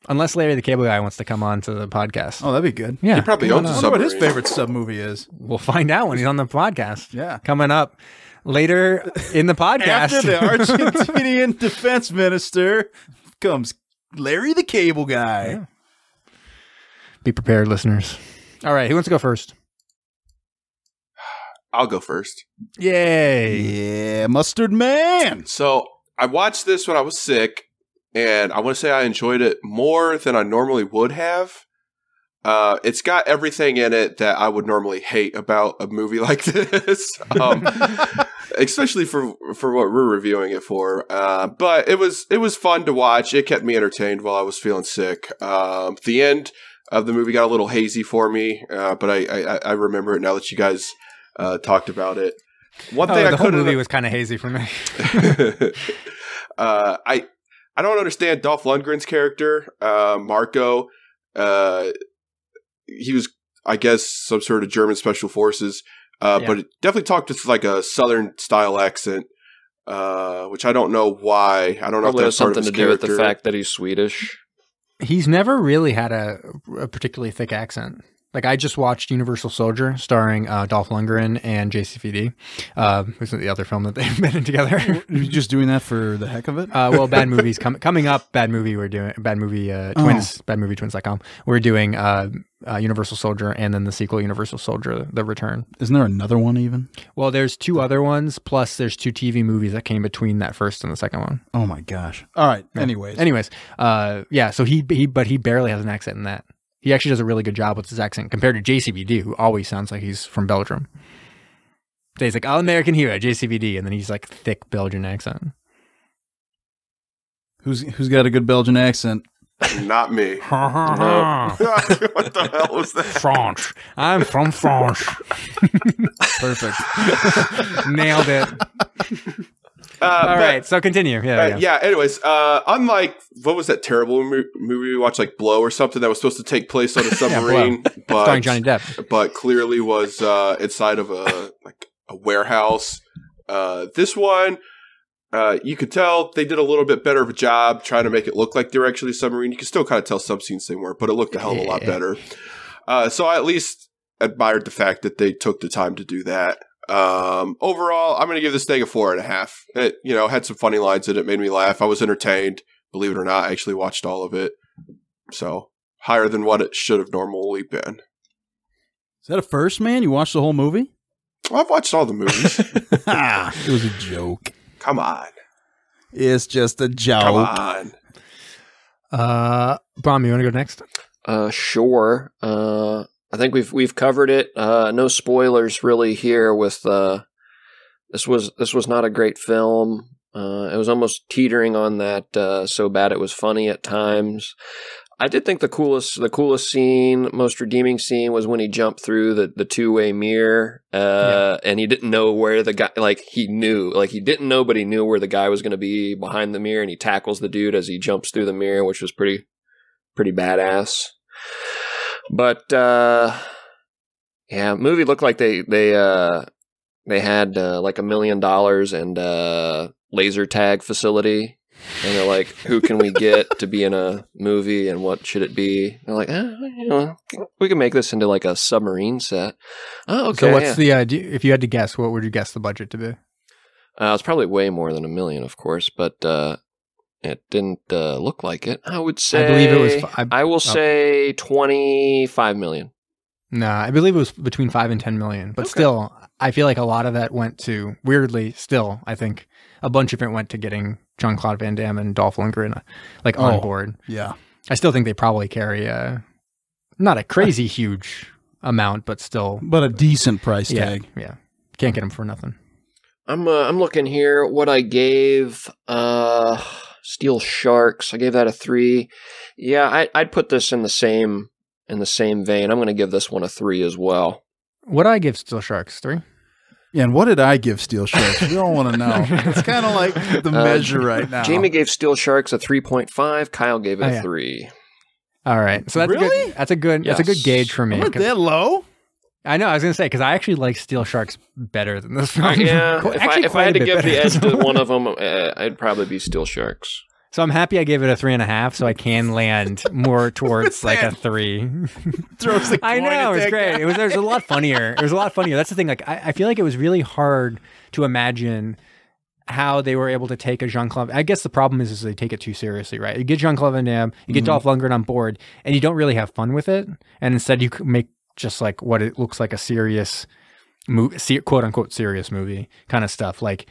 Unless Larry the Cable Guy wants to come on to the podcast. Oh, that'd be good. Yeah. He probably owns a submarine. I wonder what his favorite sub movie is. We'll find out when he's on the podcast. Yeah. Coming up. later in the podcast. After the Argentinian defense minister comes Larry the Cable Guy. Yeah. Be prepared, listeners. All right, who wants to go first? I'll go first. Yay. Yeah, Mustard Man. So I watched this when I was sick, and I want to say I enjoyed it more than I normally would have. It's got everything in it that I would normally hate about a movie like this, especially for what we're reviewing it for. But it was fun to watch. It kept me entertained while I was feeling sick. The end of the movie got a little hazy for me, but I remember it now that you guys talked about it. One thing the whole movie was kind of hazy for me. I don't understand Dolph Lundgren's character, Marco. He was, I guess, some sort of German special forces, but it definitely talked with like a Southern style accent, which I don't know why. I don't know if that's something to do with the fact that he's Swedish. He's never really had a particularly thick accent. Like, I just watched Universal Soldier starring Dolph Lundgren and JCVD. This is the other film that they've been in together. You're just doing that for the heck of it? Well, Bad Movies coming up. Bad Movie we're doing. Bad Movie Twins. BadMovieTwins.com. We're doing Universal Soldier and then the sequel Universal Soldier: The Return. Isn't there another one even? Well, there's 2 other ones, plus there's 2 TV movies that came between that first and the second one. Oh my gosh! All right. Yeah. Anyways, yeah. So he barely has an accent in that. He actually does a really good job with his accent compared to JCVD, who always sounds like he's from Belgium. So he's like, all-American hero, JCVD, and then he's like thick Belgian accent. Who's got a good Belgian accent? Not me. No. What the hell was that? France. I'm from France. Perfect. Nailed it. All right, so continue. Yeah. Anyways, unlike what was that terrible movie we watched, like Blow or something, that was supposed to take place on a submarine, but starring Johnny Depp, but clearly was inside of a warehouse. This one, you could tell they did a little bit better of a job trying to make it look like they're actually a submarine. You can still kind of tell some scenes they weren't, but it looked a hell of a lot better. So I at least admired the fact that they took the time to do that. Overall, I'm going to give this thing a 4.5. It, had some funny lines in it, made me laugh. I was entertained. Believe it or not, I actually watched all of it. So, higher than what it should have normally been. Is that a first, man? You watched the whole movie? Well, I've watched all the movies. It was a joke. Come on. It's just a joke. Come on. Brom, you want to go next? Sure. I think we've covered it. No spoilers really here. With this was not a great film. It was almost teetering on that so bad it was funny at times. I did think the coolest scene, most redeeming scene, was when he jumped through the 2-way mirror, and he didn't know where the guy. He didn't know, but he knew where the guy was going to be behind the mirror, and he tackles the dude as he jumps through the mirror, which was pretty badass. But movie looked like they had like $1 million and laser tag facility, and they're like, who can we get to be in a movie, and what should it be? They're like, we can make this into like a submarine set. Oh, okay. So what's the idea? If you had to guess, what would you guess the budget to be? It's probably way more than $1 million, of course, but it didn't look like it. I would say. I believe it was. I will say $25 million. No, I believe it was between 5 and 10 million. But still, I feel like a lot of that went to, weirdly, still, I think a bunch of it went to getting Jean-Claude Van Damme and Dolph Lundgren on board. Yeah, I still think they probably carry not a crazy huge amount, but still, but a decent price tag. Yeah, can't get them for nothing. I'm looking here. What I gave Steel Sharks, I gave that a 3. Yeah, I'd put this in the same vein. I'm going to give this one a 3 as well. What did I give Steel Sharks? 3? Yeah, and what did I give Steel Sharks? We all want to know. It's kind of like the measure right now. Jamie gave Steel Sharks a 3.5. Kyle gave it a 3. All right, so that's really? That's a good gauge for me. Not that low. I know. I was going to say, because I actually like Steel Sharks better than this film. Yeah, if I had to give the edge to one of them, I'd probably be Steel Sharks. So I'm happy I gave it a 3.5, so I can land more towards like a 3. Throws the coin I know, at it's that great. guy. It was a lot funnier. It was a lot funnier. That's the thing. Like, I feel like it was really hard to imagine how they were able to take a Jean-Claude. I guess the problem is they take it too seriously, right? You get Jean-Claude Van Damme, you get Dolph Lundgren on board, and you don't really have fun with it. And instead, you make just like what it looks like a serious movie, quote unquote serious movie kind of stuff. Like,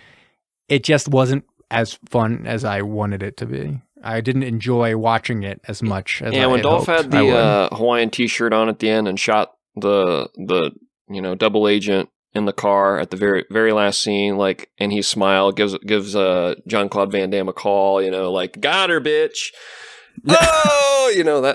it just wasn't as fun as I wanted it to be. I didn't enjoy watching it as much as I when Dolph hoped had the Hawaiian T-shirt on at the end and shot the double agent in the car at the very last scene, like, and he smiled, gives Jean-Claude Van Damme a call, like, got her, bitch. Oh,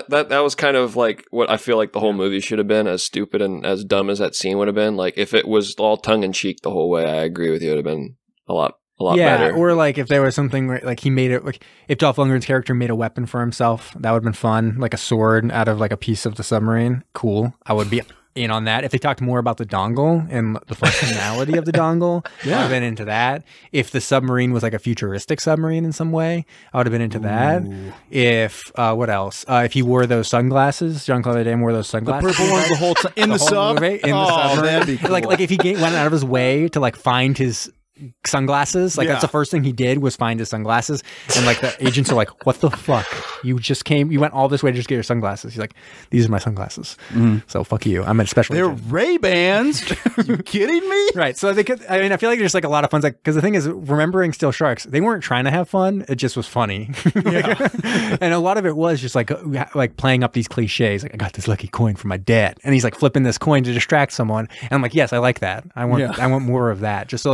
that was kind of like what I feel like the whole movie should have been, as stupid and as dumb as that scene would have been. Like, if it was all tongue in cheek the whole way, I agree with you. It would have been a lot better. Or like if there was something like he made it, like if Dolph Lundgren's character made a weapon for himself, that would have been fun, like a sword out of like a piece of the submarine. Cool. I would be in on that. If they talked more about the dongle and the functionality of the dongle, I would have been into that. If the submarine was like a futuristic submarine in some way, I would have been into that. If what else? If he wore those sunglasses, Jean-Claude Van Damme wore those sunglasses. The purple ones the whole time in the sub. Movie, in the submarine. That'd be cool. Like if he went out of his way to like find his sunglasses, like that's the first thing he did was find his sunglasses, and like the agents are like, what the fuck, you went all this way to just get your sunglasses. He's like, these are my sunglasses, so fuck you, I'm a special They're agent. Ray-Bans. You kidding me? Right. So I feel like there's like a lot of fun, like, because the thing is, remembering Still Sharks, they weren't trying to have fun, it just was funny. And a lot of it was just like playing up these cliches, like, I got this lucky coin from my dad, and he's like flipping this coin to distract someone, and I'm like, yes, I like that. I want more of that, just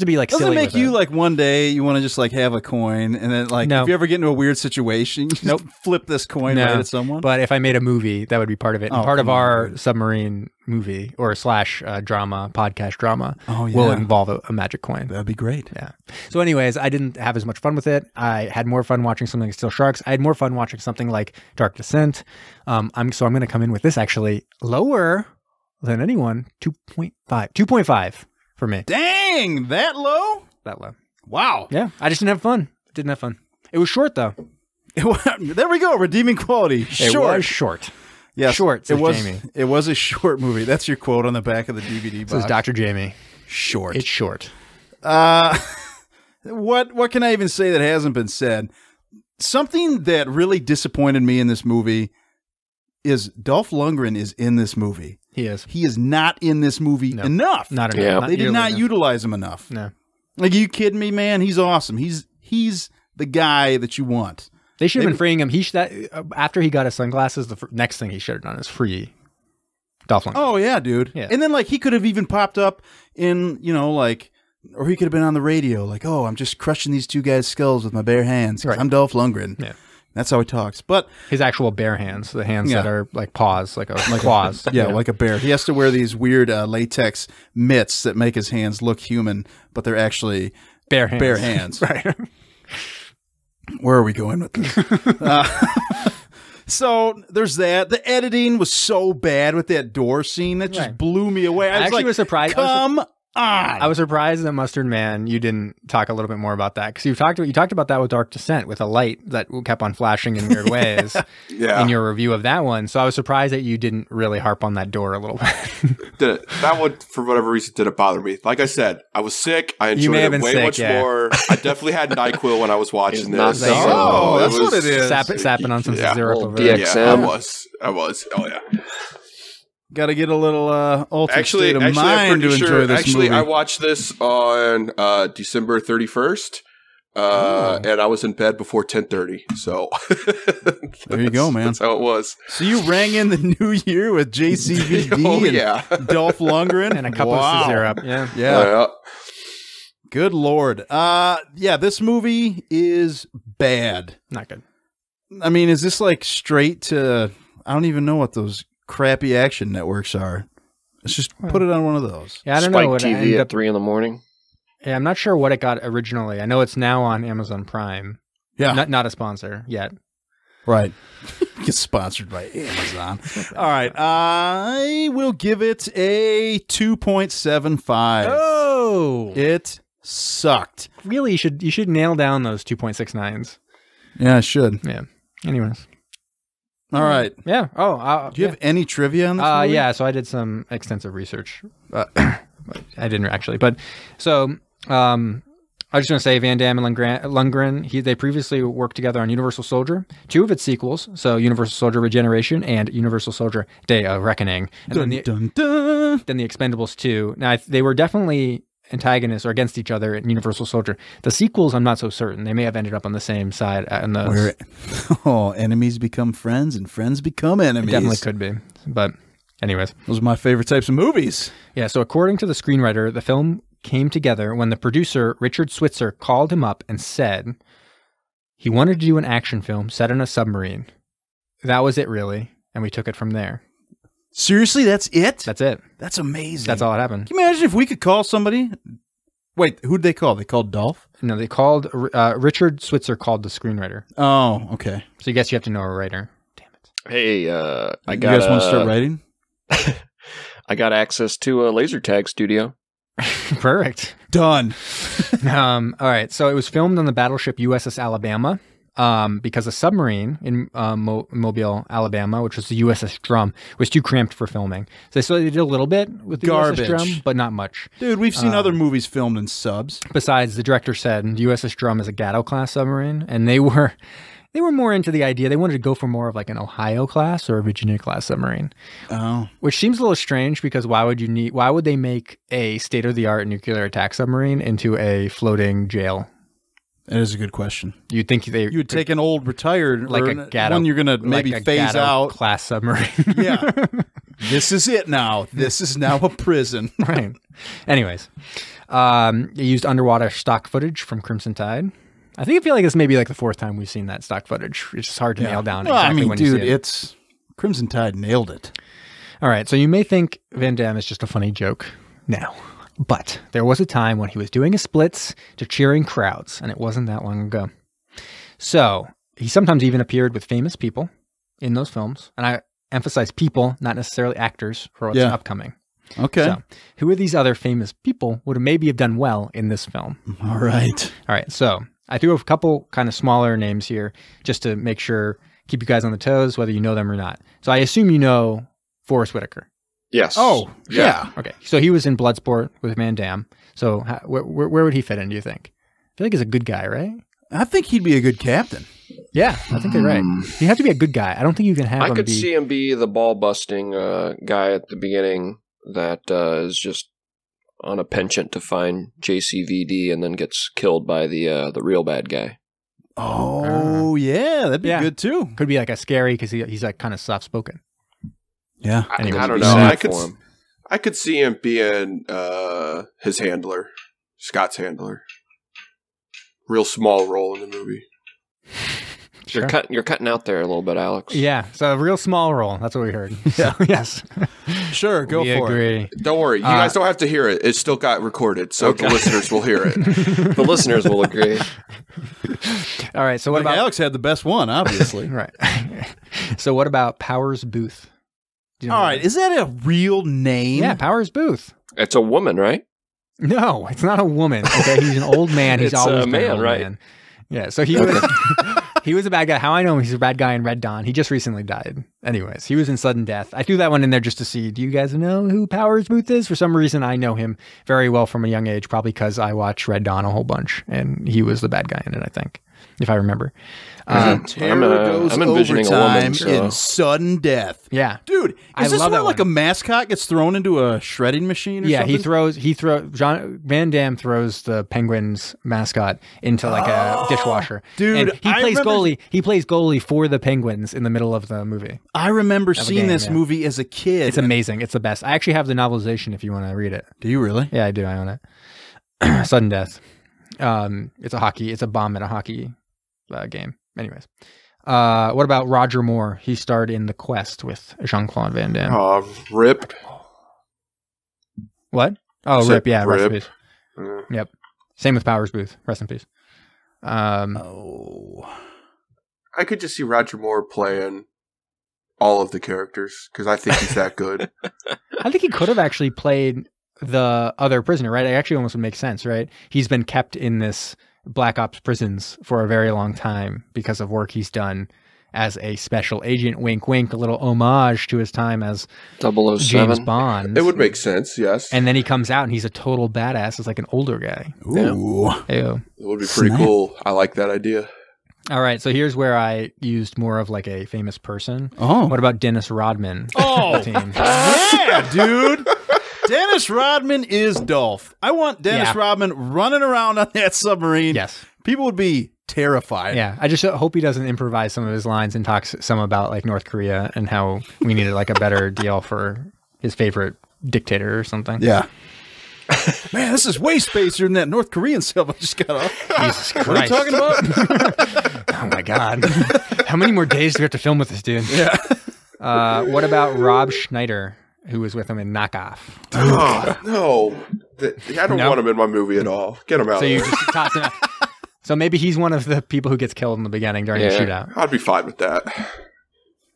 to be like, doesn't silly it make with you it. like one day you want to just like have a coin, and then like if you ever get into a weird situation, you just flip this coin right at someone? But if I made a movie, that would be part of it. And part of our submarine movie or / drama, podcast drama, will involve a magic coin. That'd be great. Yeah. So anyways, I didn't have as much fun with it. I had more fun watching something like Still Sharks. I had more fun watching something like Dark Descent. I'm going to come in with this actually lower than anyone, 2.5. 2.5 for me. Dang, that low? That low. Wow. Yeah, I just didn't have fun. Didn't have fun. It was short though. There we go. Redeeming quality. It was short. Yes, short. Says it was. Jamie. It was a short movie. That's your quote on the back of the DVD box. Says Dr. Jamie. Short. It's short. What can I even say that hasn't been said? Something that really disappointed me in this movie is Dolph Lundgren is in this movie. He is. He is not in this movie enough. Not enough. They did not utilize him enough. No. Like, are you kidding me, man? He's awesome. He's the guy that you want. They should have been freeing him. After he got his sunglasses, the next thing he should have done is free Dolph Lundgren. Oh yeah, dude. Yeah. And then like he could have even popped up in, or he could have been on the radio, like, oh, I'm just crushing these two guys' skulls with my bare hands. Right. I'm Dolph Lundgren. Yeah. That's how he talks. But his actual bare hands, the hands that are like paws, like claws. Yeah, like a bear. He has to wear these weird latex mitts that make his hands look human, but they're actually bare hands. Bare hands. Right. Where are we going with this? So there's that. The editing was so bad with that door scene that just blew me away. I was surprised. Come on. I was surprised that Mustard Man, you didn't talk a little bit more about that, because you talked about that with Dark Descent, with a light that kept on flashing in weird ways in your review of that one. So I was surprised that you didn't really harp on that door a little bit. That one, for whatever reason, didn't bother me. Like I said, I was sick. I enjoyed it way much more. I definitely had NyQuil when I was watching this. That's what it is. Sapping on some syrup over there. DXM. I was. Oh yeah. Got to get a little altered state of mind to enjoy this movie. I watched this on December 31st, and I was in bed before 10:30. So there you go, man. That's how it was. So you rang in the new year with JCVD and Dolph Lundgren and a couple of syrup. Yeah. Good Lord. Yeah, this movie is bad. Not good. I mean, is this like straight to? I don't even know what those crappy action networks are. Let's just put it on one of those. Yeah, I don't Spike know. TV at 3 a.m. Yeah, I'm not sure what it got originally. I know it's now on Amazon Prime. Yeah. Not a sponsor yet. Right. Gets sponsored by Amazon. All right. I will give it a 2.75. Oh! It sucked. Really, you should nail down those 2.69s. Yeah, I should. Yeah. Anyways. All right. Yeah. Oh, do you have any trivia on this movie? Yeah, so I did some extensive research. I didn't actually. But so I was just going to say Van Damme and Lundgren, they previously worked together on Universal Soldier, 2 of its sequels, so Universal Soldier Regeneration and Universal Soldier Day of Reckoning. And then the Expendables 2. Now, they were definitely antagonists or against each other in Universal Soldier. The sequels, I'm not so certain. They may have ended up on the same side. Enemies become friends and friends become enemies. It definitely could be. But anyways. Those are my favorite types of movies. Yeah, so according to the screenwriter, the film came together when the producer, Richard Switzer, called him up and said he wanted to do an action film set in a submarine. That was it, really. And we took it from there. Seriously, that's it? That's it. That's amazing. That's all that happened. Can you imagine if we could call somebody? Wait, who'd they call? They called Dolph? No, they called, Richard Switzer called the screenwriter. Oh, okay. So I guess you have to know a writer. Damn it. Hey, you guys want to start writing? I got access to a laser tag studio. Perfect. Done. All right. So it was filmed on the battleship USS Alabama because a submarine in Mobile, Alabama, which was the USS Drum, was too cramped for filming. So they did a little bit with the USS Drum, but not much. Dude, we've seen other movies filmed in subs. Besides, the director said the USS Drum is a Gatto-class submarine, and they were more into the idea. They wanted to go for more of like an Ohio-class or a Virginia-class submarine. Oh. Which seems a little strange because why would they make a state-of-the-art nuclear attack submarine into a floating jail? That is a good question. You'd think you would take an old retired, like a Gatto, one you're going to maybe phase out. Class submarine. Yeah. This is it now. This is now a prison. Right. Anyways, they used underwater stock footage from Crimson Tide. I feel like this may be like the 4th time we've seen that stock footage. It's just hard to nail down exactly when you see it. It's Crimson Tide nailed it. All right, so you may think Van Damme is just a funny joke now, but there was a time when he was doing his splits to cheering crowds, and it wasn't that long ago. So he sometimes even appeared with famous people in those films, and I emphasize people, not necessarily actors, for what's upcoming. Okay. So, who are these other famous people would have maybe have done well in this film? All right. So I threw a couple kind of smaller names here just to make sure, keep you guys on the toes, whether you know them or not. So I assume you know Forrest Whitaker. Yes. Oh, yeah. Okay. So he was in Bloodsport with Van Damme. So where would he fit in, do you think? I feel like he's a good guy, right? I think he'd be a good captain. Yeah, I think you're right. You have to be a good guy. I don't think you can have him I could see him be the ball-busting guy at the beginning that is just on a penchant to find JCVD and then gets killed by the real bad guy. Oh, yeah. That'd be good, too. Could be like a scary because he's like kind of soft-spoken. Yeah. I don't know. I could see him being his handler, Scott's handler. Real small role in the movie. Sure. You're cutting out there a little bit, Alex. Yeah, so a real small role. That's what we heard. So, yes. Sure, go for it. Don't worry. You guys don't have to hear it. It still got recorded, so the listeners will hear it. The listeners will agree. All right, so what about... Alex had the best one, obviously. Right. So what about Powers Booth? All right, is that a real name? Yeah, Powers Booth. It's a woman, right? No, it's not a woman. Okay, he's an old man. He's always been an old right? Man. Yeah, so he was he was a bad guy. How I know he's a bad guy in Red Dawn. He just recently died. Anyways, he was in Sudden Death. I threw that one in there just to see, do you guys know who Powers Booth is? For some reason, I know him very well from a young age, probably because I watched Red Dawn a whole bunch, and he was the bad guy in it, I think, if I remember. I'm envisioning a woman in Sudden Death. Yeah, dude, is this where like a mascot gets thrown into a shredding machine? Or something? Van Damme throws the Penguins mascot into like a dishwasher. Dude, and he plays goalie for the Penguins in the middle of the movie. I remember seeing this movie as a kid. It's amazing. It's the best. I actually have the novelization if you want to read it. Do you really? Yeah, I do. I own it. Sudden Death. It's a bomb at a hockey game. Anyways, what about Roger Moore? He starred in The Quest with Jean-Claude Van Damme. Rip. What? Oh, Rip. Yeah, Rip. rest in peace. Yep. Same with Powers Booth. Rest in peace. I could just see Roger Moore playing all of the characters because I think he's that good. I think he could have actually played the other prisoner, right? It actually almost would make sense, right? He's been kept in this Black Ops prisons for a very long time because of work he's done as a special agent. Wink, wink, a little homage to his time as 007. James Bond. It would make sense, yes. And then he comes out and he's a total badass. It's like an older guy. Ooh. Ew. It would be pretty cool. I like that idea. All right, so here's where I used more of like a famous person. Oh. What about Dennis Rodman? Oh, team? yeah, dude. Dennis Rodman is Dolph. I want Dennis Rodman running around on that submarine. Yes. People would be terrified. Yeah, I just hope he doesn't improvise some of his lines and talks some about like North Korea and how we needed like a better deal for his favorite dictator or something. Yeah. Man, this is way spacier than that North Korean stuff I just got off. Jesus Christ. What are you talking about? Oh my God. How many more days do we have to film with this dude? Yeah. What about Rob Schneider, who was with him in Knockoff? Oh, no. I don't want him in my movie at all. Get him out So of you there. just toss him out. So maybe he's one of the people who gets killed in the beginning during the shootout. I'd be fine with that.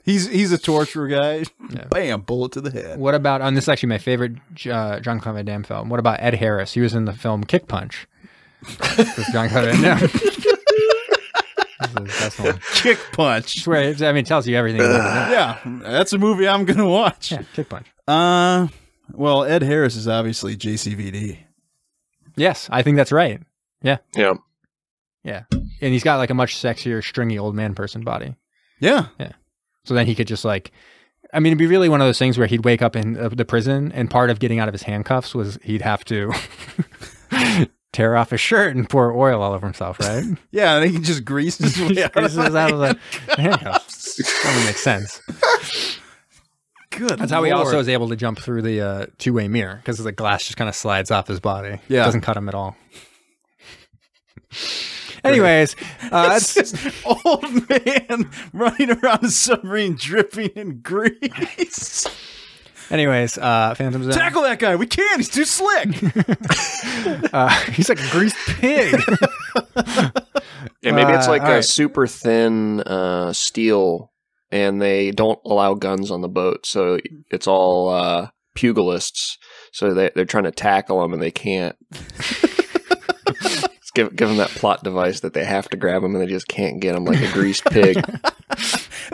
He's a torturer guy. Yeah. Bam, bullet to the head. What about, and this is actually my favorite Jean-Claude Van Damme film. What about Ed Harris? He was in the film Kick Punch. With Jean-Claude Van Damme. This is the best one. Kick Punch. I swear, I mean, it tells you everything about it. Yeah, that's a movie I'm going to watch. Yeah, Kick Punch. Well, Ed Harris is obviously JCVD. Yes, I think that's right. Yeah. Yeah. Yeah. And he's got like a much sexier, stringy old man person body. Yeah. Yeah. So then he could just like, I mean, it'd be really one of those things where he'd wake up in the prison and part of getting out of his handcuffs was he'd have to tear off his shirt and pour oil all over himself, right? Yeah, and he can just grease his way out of the handcuffs. That would make sense. Good. That's how he also is able to jump through the two-way mirror because the glass just kind of slides off his body. Yeah. It doesn't cut him at all. Anyways, it's this old man running around a submarine dripping in grease. Anyways, Phantom Zone. Tackle that guy. We can't. He's too slick. He's like a greased pig. Yeah, maybe it's like a right. super thin steel, and they don't allow guns on the boat, so it's all pugilists. So they're trying to tackle him, and they can't. Give them that plot device that they have to grab him, and they just can't get him like a greased pig.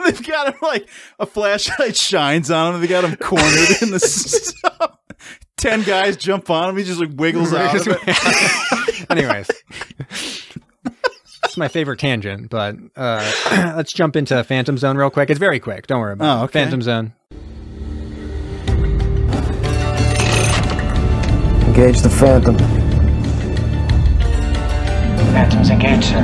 They've got him like a flashlight shines on him. They got him cornered in the stuff. 10 guys jump on him. He just like wiggles out of it. Anyways. It's my favorite tangent, but let's jump into Phantom Zone real quick. It's very quick. Don't worry about it. Okay. Phantom Zone. Engage the Phantom. Phantom's engaged, sir.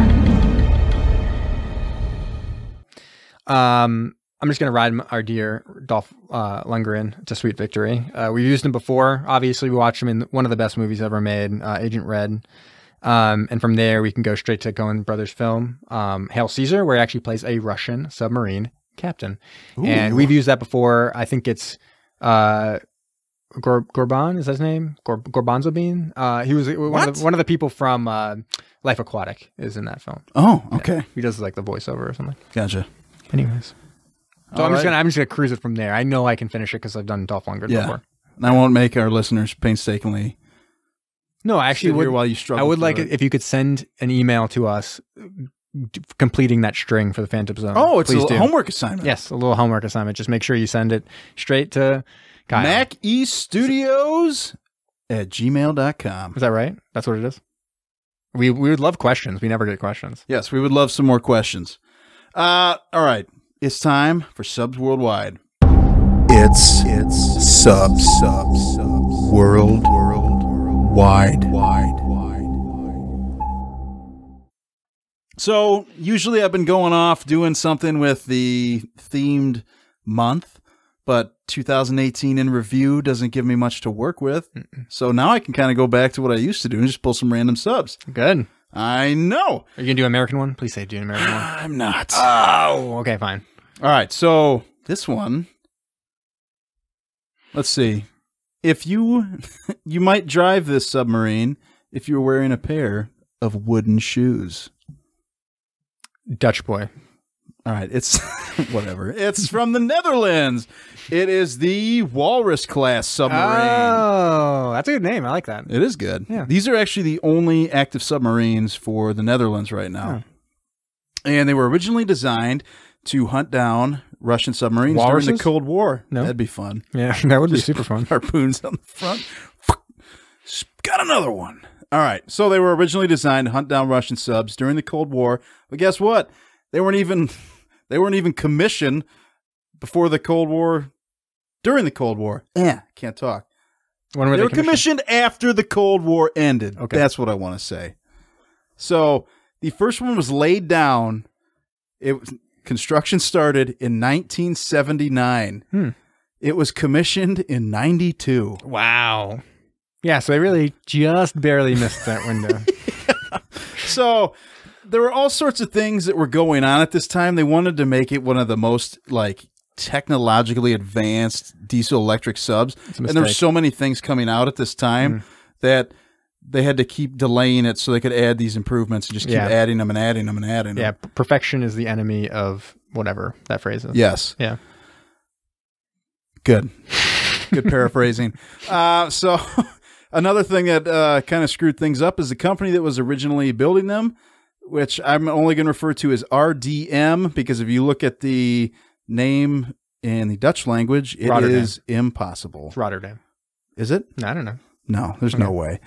I'm just going to ride our dear Dolph Lundgren to sweet victory. We've used him before. Obviously, we watched him in one of the best movies ever made, Agent Red. And from there, we can go straight to Coen Brothers film, Hail Caesar, where he actually plays a Russian submarine captain. Ooh. And we've used that before. I think it's Gorban, is that his name? Gorbanzobin? He was one of the people from Life Aquatic is in that film. Oh, okay. Yeah, he does like the voiceover or something. Gotcha. Anyways. So I'm just gonna cruise it from there. I know I can finish it because I've done Dolph Lundgren before. And I won't make our listeners painstakingly. No, I actually would. While you struggle, I would like it if you could send an email to us completing that string for the Phantom Zone. Oh, it's a homework assignment. Yes, a little homework assignment. Just make sure you send it straight to Kyle. MacEstudios@gmail.com. Is that right? That's what it is? We would love questions. We never get questions. Yes, we would love some more questions. All right. It's time for Subs Worldwide. It's Subs Worldwide. So usually I've been going off doing something with the themed month, but 2018 in review doesn't give me much to work with. So now I can kind of go back to what I used to do and just pull some random subs. Good. I know. Are you going to do an American one? Please say do an American one. I'm not. Oh, okay, fine. All right, so this one, let's see. If you might drive this submarine if you were wearing a pair of wooden shoes. Dutch boy. All right, it's whatever. It's from the Netherlands. It is the Walrus Class submarine. Oh, that's a good name. I like that. It is good. Yeah. These are actually the only active submarines for the Netherlands right now. And they were originally designed to hunt down Russian submarines Walruses? during the Cold War. No. That'd be fun. Yeah, that would be super fun. Harpoons on the front. Got another one. All right. So they were originally designed to hunt down Russian subs during the Cold War. But guess what? They weren't even commissioned before the Cold War. During the Cold War. Can't talk. When were They were commissioned after the Cold War ended. Okay. That's what I want to say. So the first one was laid down. Construction started in 1979. It was commissioned in 92. Wow. Yeah, so they really just barely missed that window. So there were all sorts of things that were going on at this time. They wanted to make it one of the most technologically advanced diesel electric subs. And there were so many things coming out at this time that they had to keep delaying it so they could add these improvements and just keep adding them and adding them and adding them. Yeah, perfection is the enemy of whatever that phrase is. Yes. Yeah. Good paraphrasing. So another thing that kind of screwed things up is the company that was originally building them, which I'm only going to refer to as RDM, because if you look at the name in the Dutch language, it is impossible. It's Rotterdam. Is it? I don't know. No, there's no way.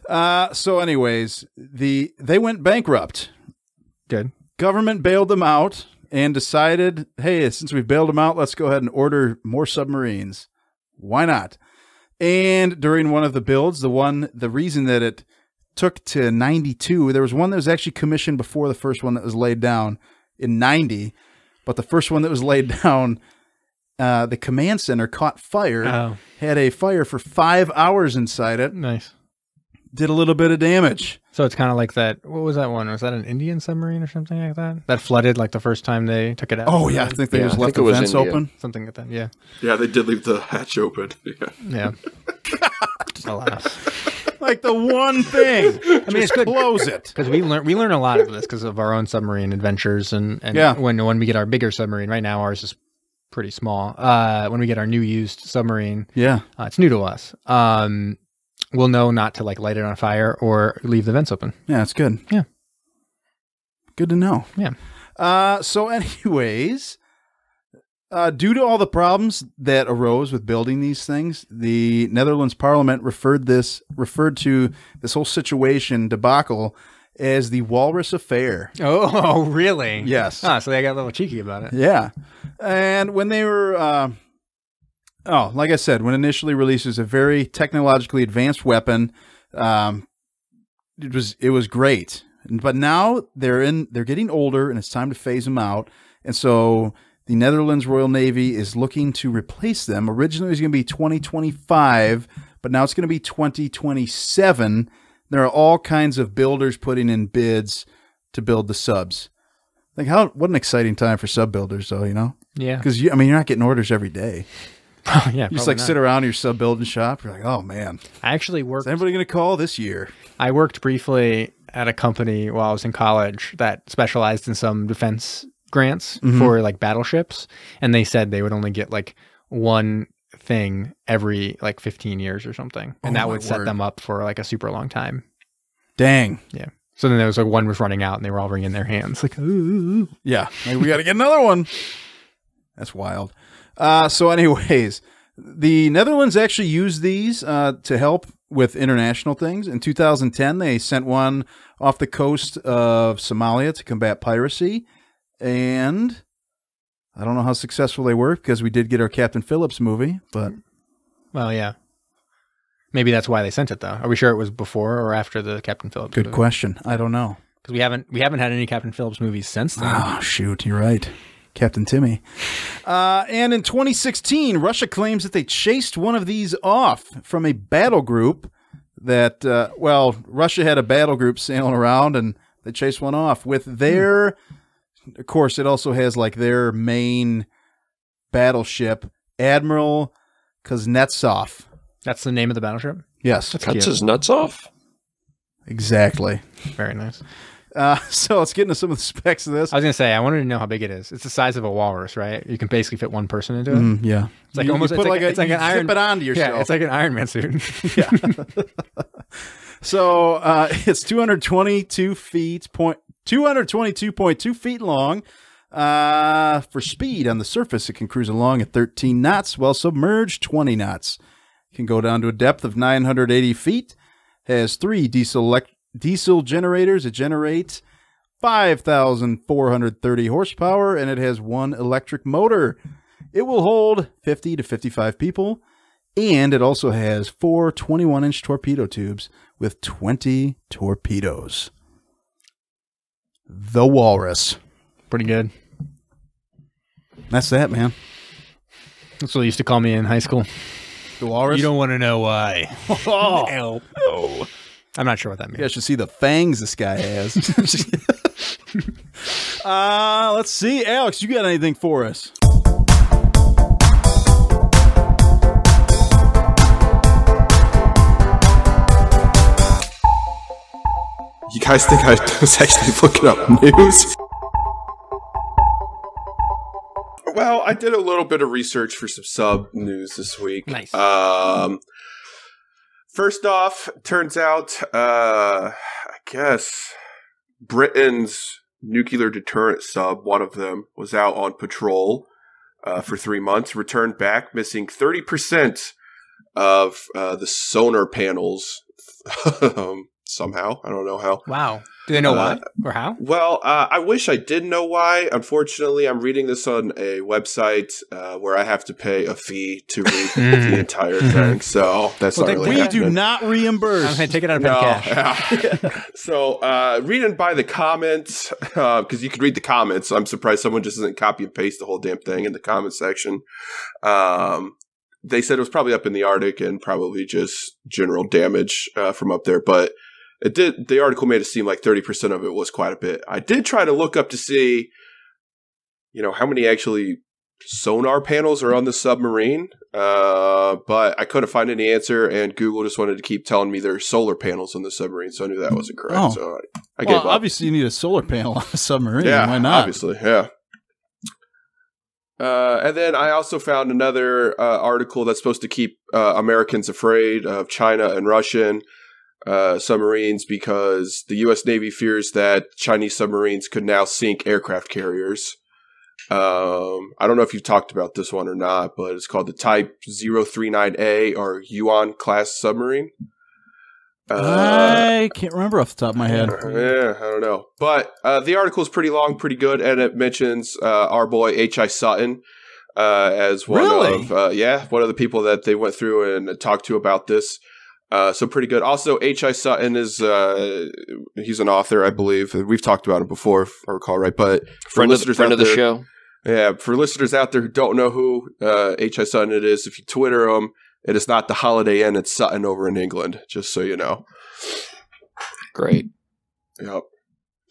So anyways, they went bankrupt. Good. Government bailed them out and decided, hey, since we've bailed them out, let's go ahead and order more submarines. Why not? And during one of the builds, the reason that it took to 92, there was one that was actually commissioned before the first one that was laid down in 90, but the first one that was laid down, the command center caught fire, had a fire for 5 hours inside it. Nice. Did a little bit of damage. So it's kind of like that. What was that one? Was that an Indian submarine or something like that? That flooded like the first time they took it out? Oh, yeah. I think they just left the vents open. Something like that. Yeah. Yeah, they did leave the hatch open. Yeah. Alas. Like the one thing. I mean, it's good. Close it. Because we learn a lot of this because of our own submarine adventures. And when we get our bigger submarine, right now ours is pretty small. When we get our new used submarine, it's new to us. We'll know not to light it on fire or leave the vents open. Yeah, it's good. Yeah. Good to know. Yeah. So anyways, due to all the problems that arose with building these things, the Netherlands Parliament referred to this whole situation debacle as the Walrus Affair. Oh, really? Yes. So they got a little cheeky about it. Yeah. And when they were... like I said, when initially released as a very technologically advanced weapon, it was great. But now they're getting older, and it's time to phase them out. And so the Netherlands Royal Navy is looking to replace them. Originally, it was going to be 2025, but now it's going to be 2027. There are all kinds of builders putting in bids to build the subs. What an exciting time for sub builders, though, you know? Yeah. Because you're not getting orders every day. Oh, yeah, you just sit around your sub building shop. You're like, oh man. I actually worked. Is anybody going to call this year? I worked briefly at a company while I was in college that specialized in some defense grants for battleships, and they said they would only get one thing every 15 years or something, and that would set them up for a super long time. Dang. Yeah. So then there was one was running out, and they were all wringing their hands ooh. Yeah. We got to get another one. That's wild. So anyways, the Netherlands actually used these to help with international things. In 2010, they sent one off the coast of Somalia to combat piracy. And I don't know how successful they were because we did get our Captain Phillips movie. But well, yeah. Maybe that's why they sent it, though. Are we sure it was before or after the Captain Phillips movie? Good question. I don't know. Because we haven't had any Captain Phillips movies since then. Oh, shoot. You're right. Captain Timmy. And in 2016, Russia claims that they chased one of these off from a battle group that, Russia had a battle group sailing around and they chased one off with their, of course, it also has their main battleship, Admiral Kuznetsov. That's the name of the battleship? Yes. Cuts his nuts off? Exactly. Very nice. So let's get into some of the specs of this. I was gonna say I wanted to know how big it is. It's the size of a walrus, right? You can basically fit one person into it. Yeah, it's like almost it's like an Iron. Zip it onto yourself. Yeah, it's like an Iron Man suit. Yeah. So it's 222.2 feet long. For speed on the surface, it can cruise along at 13 knots, while submerged 20 knots. It can go down to a depth of 980 feet. Has 3 diesel generators. It generates 5,430 horsepower, and it has 1 electric motor. It will hold 50 to 55 people, and it also has 4 21-inch torpedo tubes with 20 torpedoes. The Walrus. Pretty good. That's that, man. That's what they used to call me in high school. The Walrus? You don't want to know why. Oh. No. I'm not sure what that means. You guys should see the fangs this guy has. Let's see. Alex, you got anything for us? You guys think I was actually looking up news? Well, I did a little bit of research for some sub news this week. Nice. First off, turns out, I guess Britain's nuclear deterrent sub, one of them, was out on patrol for 3 months, returned back, missing 30% of the sonar panels somehow. I don't know how. Wow. Do they know why or how? Well, I wish I did know why. Unfortunately, I'm reading this on a website where I have to pay a fee to read the entire thing. So that's not really happening. We do not reimburse. I'm going to take it out of petty cash. Yeah. So reading by the comments, because you can read the comments. I'm surprised someone just doesn't copy and paste the whole damn thing in the comment section. They said it was probably up in the Arctic and probably just general damage from up there, but the article made it seem like 30% of it was quite a bit. I did try to look up to see, how many actually sonar panels are on the submarine, but I couldn't find any answer, and Google just wanted to keep telling me there's solar panels on the submarine, so I knew that wasn't correct. Oh. So I gave up. Obviously, you need a solar panel on a submarine. Yeah, why not? Obviously, yeah. And then I also found another article that's supposed to keep Americans afraid of China and Russian submarines, because the U.S. Navy fears that Chinese submarines could now sink aircraft carriers. I don't know if you've talked about this one or not, but it's called the Type 039A or Yuan class submarine. I can't remember off the top of my head. Yeah, I don't know. But the article is pretty long, pretty good, and it mentions our boy H.I. Sutton as one of the people that they went through and talked to about this. So pretty good. Also, H.I. Sutton is he's an author, I believe. We've talked about him before, if I recall right. But for listeners out there, show. Yeah, for listeners out there who don't know who H.I. Sutton it is, if you Twitter him, it is not the Holiday Inn, it's Sutton over in England, just so you know. Great. Yep.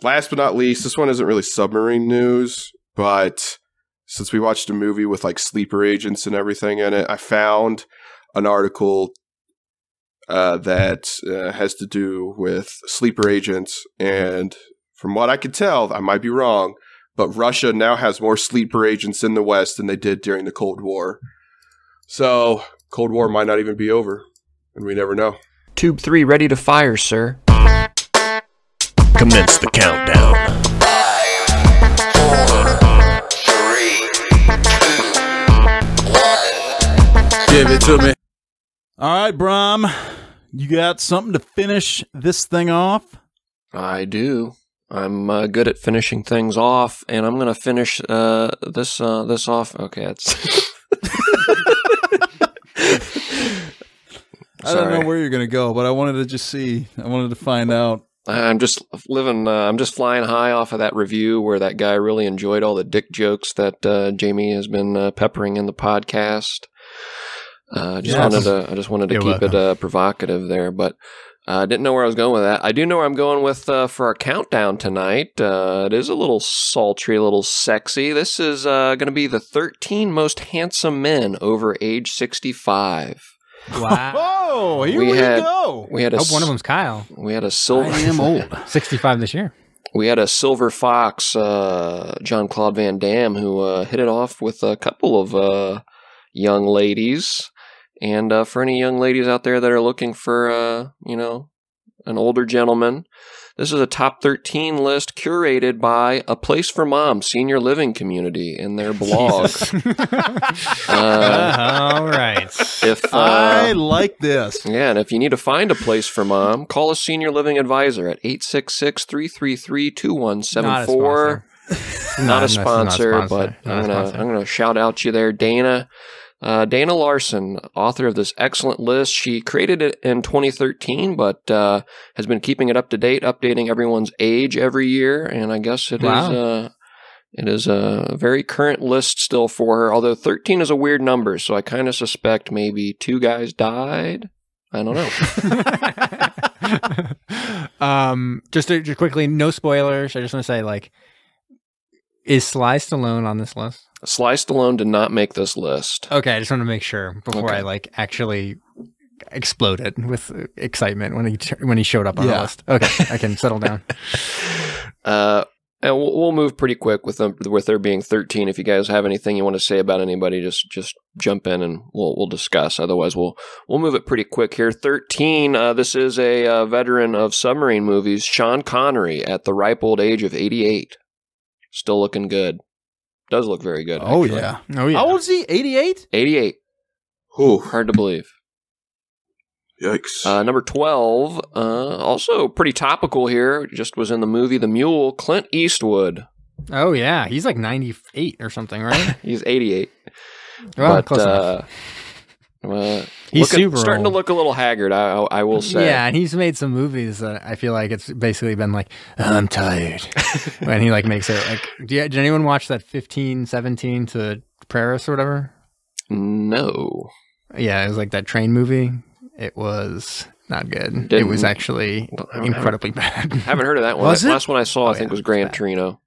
Last but not least, this one isn't really submarine news, but since we watched a movie with like sleeper agents and everything in it, I found an article that has to do with sleeper agents, and from what I could tell, I might be wrong, but Russia now has more sleeper agents in the West than they did during the Cold War. So, Cold War might not even be over, and we never know. Tube 3 ready to fire, sir. Commence the countdown. 5, 4, 3, 2, 1. Give it to me. All right, Brom, you got something to finish this thing off? I do. I'm good at finishing things off, and I'm going to finish this off. Okay, it's... I don't know where you're going to go, but I wanted to just see. I wanted to find out. I'm just flying high off of that review where that guy really enjoyed all the dick jokes that Jamie has been peppering in the podcast. I just wanted to keep it provocative there, but I didn't know where I was going with that. I do know where I'm going with for our countdown tonight. It is a little sultry, a little sexy. This is going to be the 13 most handsome men over age 65. Wow. Oh, here we go. We had I hope one of them's Kyle. We had a silver. I am old. 65 this year. We had a silver fox, Jean-Claude Van Damme, who hit it off with a couple of young ladies. And for any young ladies out there that are looking for, an older gentleman, this is a top 13 list curated by A Place for Mom Senior Living Community in their blog. All right. I like this. Yeah, and if you need to find a place for mom, call a senior living advisor at 866-333-2174. Not a sponsor, but I'm gonna shout out you there, Dana. Dana Larson, author of this excellent list. She created it in 2013, but has been keeping it up to date, updating everyone's age every year. And I guess it is a very current list still for her, although 13 is a weird number, so I kind of suspect maybe 2 guys died. I don't know. Just to quickly, no spoilers. I just want to say, like, is Sly Stallone on this list? Sly Stallone did not make this list. Okay, I just want to make sure before I actually exploded with excitement when he showed up on the list. Okay, I can settle down. And we'll move pretty quick with there being 13. If you guys have anything you want to say about anybody, just jump in and we'll discuss. Otherwise, we'll move it pretty quick here. 13. This is a veteran of submarine movies, Sean Connery, at the ripe old age of 88. Still looking good. Does look very good. Oh, actually. yeah. Oh, yeah. How old is he? 88? 88. Ooh, Hard to believe. yikes. Number 12, also pretty topical here, just was in the movie The Mule, Clint Eastwood. Oh, yeah. He's like 98 or something, right? He's 88. Well, But, close enough. He's super starting old. to look a little haggard, I will say. Yeah, and he's made some movies that I feel like it's basically been like, I'm tired. When he makes it like, did anyone watch that 15-17 to Paris or whatever? No. Yeah, it was like that train movie. It was not good. It was actually incredibly bad. Haven't heard of that one. Was it? Last one I saw, I think, was Gran Torino.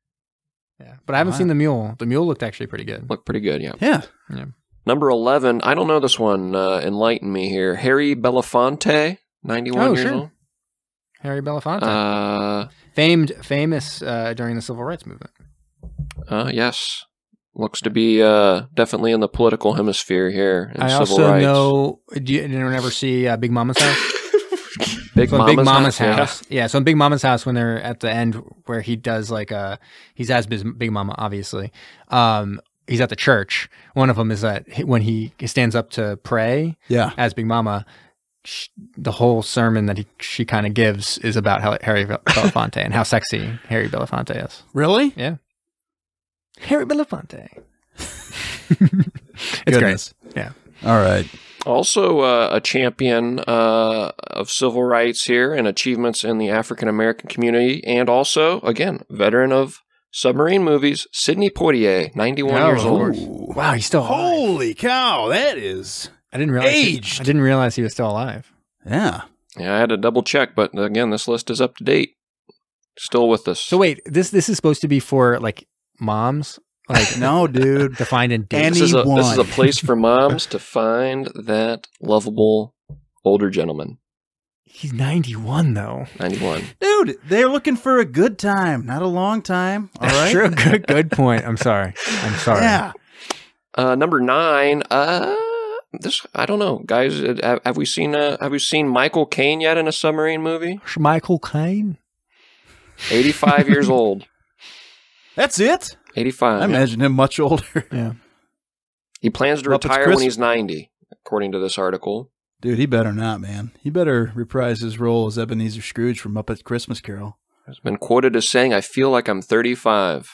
Yeah, but I haven't seen The Mule. The Mule looked actually pretty good. Looked pretty good, yeah. Yeah. Number 11, I don't know this one. Enlighten me here. Harry Belafonte, 91 years old. Harry Belafonte. Famous during the Civil Rights Movement. Yes. Looks to be definitely in the political hemisphere here in I civil also rights. know, did anyone ever see Big Mama's House? Big Mama's House. Yeah, so in Big Mama's House, when they're at the end where he does he's as Big Mama, obviously. He's at the church. One of them is that when he stands up to pray as Big Mama, the whole sermon that she kind of gives is about Harry Belafonte and how sexy Harry Belafonte is. Really? Yeah. Harry Belafonte. It's Goodness. great. Yeah. All right. Also a champion of civil rights here and achievements in the African-American community, and also, again, veteran of submarine movies, Sidney Poitier, 91 years old. Wow, he's still alive. Holy cow, that is I didn't realize aged. I didn't realize he was still alive. Yeah. Yeah, I had to double check, but again, this list is up to date. Still with us. So wait, this is supposed to be for moms? No, dude. To find and date. This is a place for moms to find that lovable older gentleman. He's 91 though. 91. Dude, they're looking for a good time, not a long time. All right. True. Good point. I'm sorry. Yeah. Number 9. This I don't know, guys. Have we seen Michael Caine yet in a submarine movie? Michael Caine. 85 years old. That's it? 85. I imagine him much older. Yeah. He plans to retire when he's 90, according to this article. Dude, he better not, man. He better reprise his role as Ebenezer Scrooge from Muppet Christmas Carol. He's been quoted as saying, "I feel like I'm 35."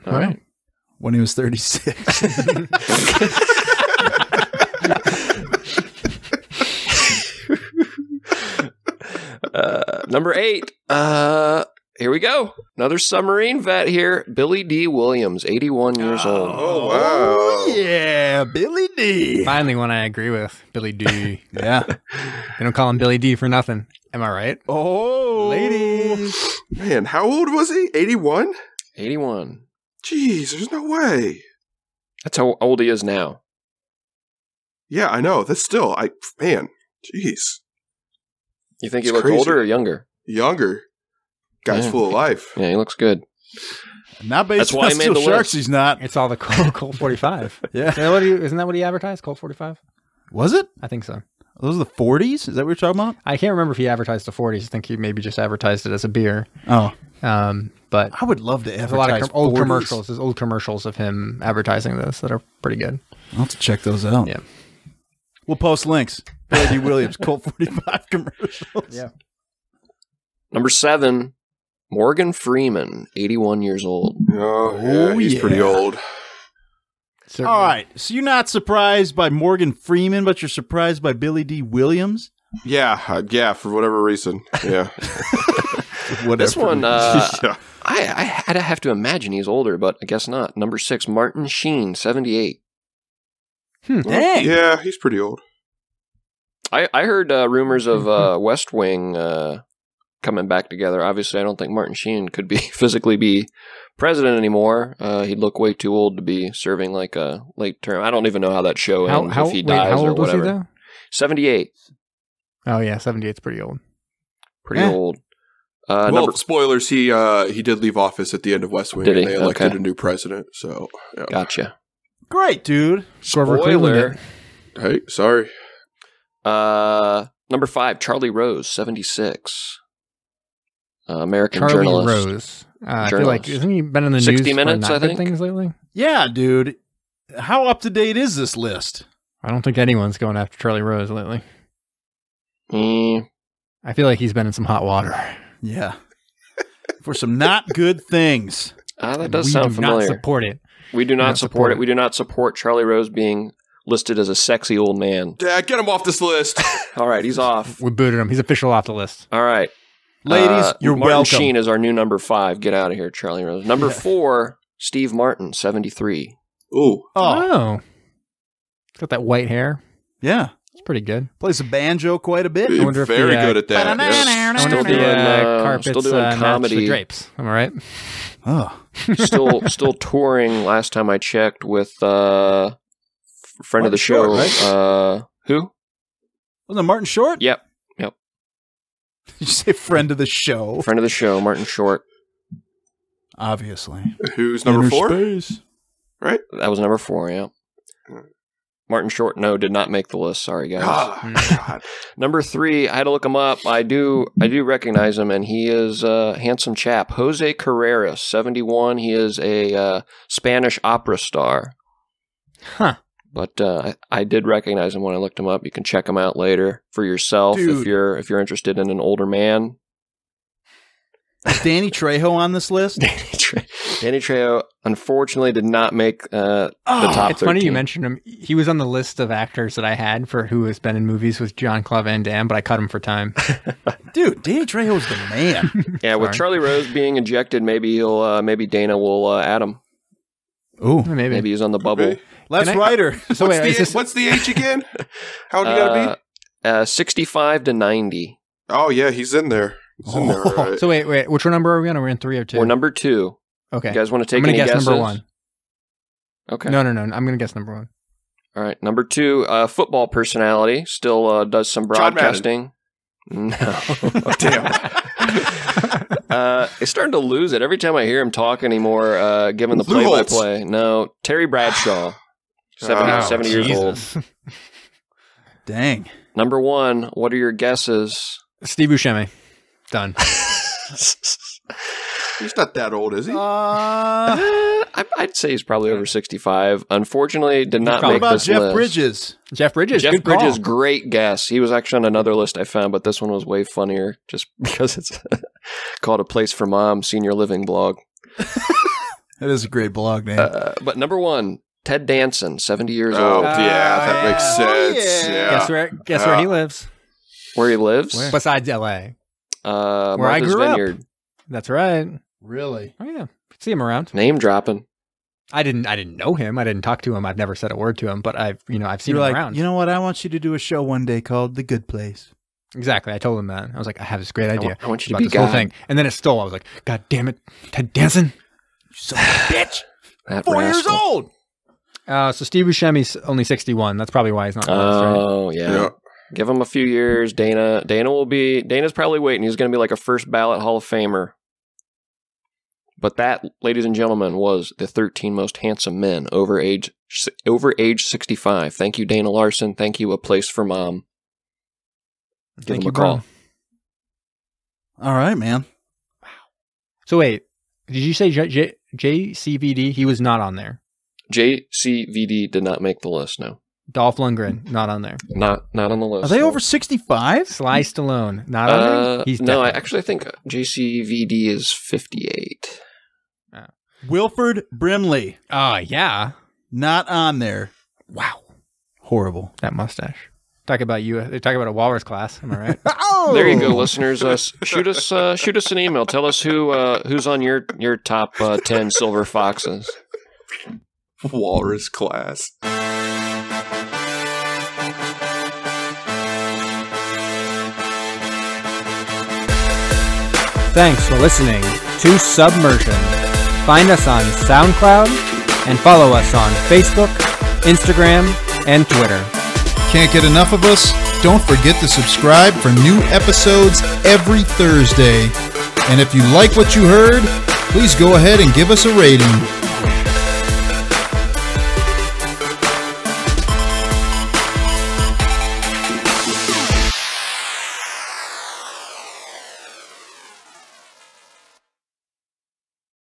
All right. When he was 36. Number 8. Here we go. Another submarine vet here. Billy D. Williams, 81 years old. Oh, wow. Oh, yeah. Billy D. Finally one I agree with. Billy D. Yeah. They don't call him Billy D for nothing. Am I right? Oh. Ladies. Man, how old was he? 81? 81. Jeez, there's no way. That's how old he is now. Yeah, I know. That's still, jeez. You think he It's looked crazy. older or younger? Younger. Guy's full of life. Yeah, he looks good. Not based That's why on he made Steel the Sharks, list. he's not. It's all the Colt 45. Yeah. Isn't that what he advertised? Colt 45? Was it? I think so. Those are the 40s? Is that what you're talking about? I can't remember if he advertised the 40s. I think he maybe just advertised it as a beer. Oh. But I would love to there's a lot advertise of old 40s. commercials. There's old commercials of him advertising this that are pretty good. I'll have to check those out. Yeah. We'll post links. Billy D. Williams, Colt 45 commercials. Yeah. Number 7, Morgan Freeman, 81 years old. Oh, he's pretty old. Certainly. All right. So you're not surprised by Morgan Freeman, but you're surprised by Billy D. Williams? Yeah, for whatever reason. Yeah. This one, Yeah. I'd have to imagine he's older, but I guess not. Number 6, Martin Sheen, 78. Dang. Yeah, he's pretty old. I heard rumors of West Wing coming back together. Obviously, I don't think Martin Sheen could physically be president anymore. He'd look way too old to be serving like a late term. I don't even know how that show ends if he dies how or old was he, whatever. though? 78. Oh, yeah. 78's pretty old. Pretty Eh. old. Well, spoilers, he did leave office at the end of West Wing, Did he? and they elected Okay. a new president. So, yeah. Gotcha. Great, dude. Grover Cleveland Spoiler. Hey, sorry. Number 5, Charlie Rose, 76. American Charlie journalist. Rose. I feel like, hasn't he been in the 60 news Minutes, for I not good think? things lately? Yeah, dude. How up to date is this list? I don't think anyone's going after Charlie Rose lately. I feel like he's been in some hot water. Yeah. For some not good things. That does we sound do familiar. not support it. We do not not support support it. it. We do not support Charlie Rose being listed as a sexy old man. Dad, get him off this list. All right, he's off. We booted him. He's official off the list. All right. Ladies, you're Martin welcome. Sheen is our new number 5. Get out of here, Charlie Rose. Number 4, Steve Martin, 73. Ooh. Oh, He's got that white hair. yeah. It's pretty good. Plays the banjo quite a bit. I wonder if Very the, good at that. Yes. I wonder Still if the doing, carpets still doing match the comedy. drapes. Am I right? Oh. Still touring last time I checked with friend of the show. Short, right? Who? Wasn't it Martin Short? Yep. Did you say friend of the show? Friend of the show, Martin Short. Obviously. Who's number 4? Space. Right? That was number 4, yeah. Martin Short, no, did not make the list. Sorry, guys. God. Number 3, I had to look him up. I do recognize him, and he is a handsome chap. Jose Carreras, 71. He is a Spanish opera star. Huh. But I did recognize him when I looked him up. You can check him out later for yourself Dude. if you're interested in an older man. Is Danny Trejo on this list? Danny Trejo unfortunately did not make the top It's 13. funny you mentioned him. He was on the list of actors that I had for who has been in movies with Jean-Claude Van Damme, but I cut him for time. Dude, Danny Trejo's the man. Yeah, with Charlie Rose being ejected, maybe Dana will add him. Ooh. Maybe. Maybe he's on the bubble. Maybe. Les Can I- Ryder. So wait, is this, What's the age again? How old you gotta be? 65 to 90. Oh, yeah, he's in there. He's in there, all right. so wait, which number are we on? Are we in 3 or 2? We're number 2. Okay. You guys want to take I'm any gonna guess guesses? number 1. Okay. No. I'm going to guess number 1. All right. Number 2, football personality. Still does some John Madden. broadcasting. No. Damn. It's starting to lose it. Every time I hear him talk anymore, giving the Lou Holtz. play-by-play. No. Terry Bradshaw. 70 years old. Jesus. Dang. Number 1, what are your guesses? Steve Buscemi. Done. He's not that old, is he? I'd say he's probably over 65. Unfortunately, did not What make about this Jeff list. Bridges? Jeff Bridges. Jeff good Bridges, call. great guess. He was actually on another list I found, but this one was way funnier just because it's called A Place for Mom Senior Living blog. That is a great blog name. But number 1, Ted Danson, 70 years Oh, old. yeah, that makes sense. yeah. Yeah. Guess where he lives? Where he lives? Where? Besides L.A. Where I Martha's grew up. Vineyard. That's right. Really? Oh yeah, see him around. Name dropping. I didn't know him. I didn't talk to him. I've never said a word to him, but I've seen You're him like, around. you know what? I want you to do a show one day called The Good Place. Exactly. I told him that. I was like, I have this great idea. I want you to about be this whole God. thing. And then it stole. I was like, God damn it, Ted Danson. You son of a bitch. That 4 years rascal. old. So Steve Buscemi's only 61. That's probably why he's not on the list, right? Oh, yeah. Yeah. Give him a few years. Dana's probably waiting. He's going to be like a first ballot Hall of Famer. But that, ladies and gentlemen, was the 13 most handsome men over age 65. Thank you, Dana Larson. Thank you, A Place for Mom. Give them a call. All right, man. So wait, did you say JCVD? He was not on there. JCVD did not make the list, no. Dolph Lundgren, not on there. Not on the list. Are they over 65? Sly Stallone, not on there? He's no, I definitely. think JCVD is 58. Wilford Brimley. Yeah. Not on there. Wow. Horrible. That mustache. Talk about a walrus class. Am I right? Oh! There you go, listeners. Shoot us an email. Tell us who's on your top 10 silver foxes. Walrus Class. Thanks for listening to Submersion. Find us on SoundCloud and follow us on Facebook, Instagram, and Twitter. Can't get enough of us? Don't forget to subscribe for new episodes every Thursday. And if you like what you heard, please go ahead and give us a rating.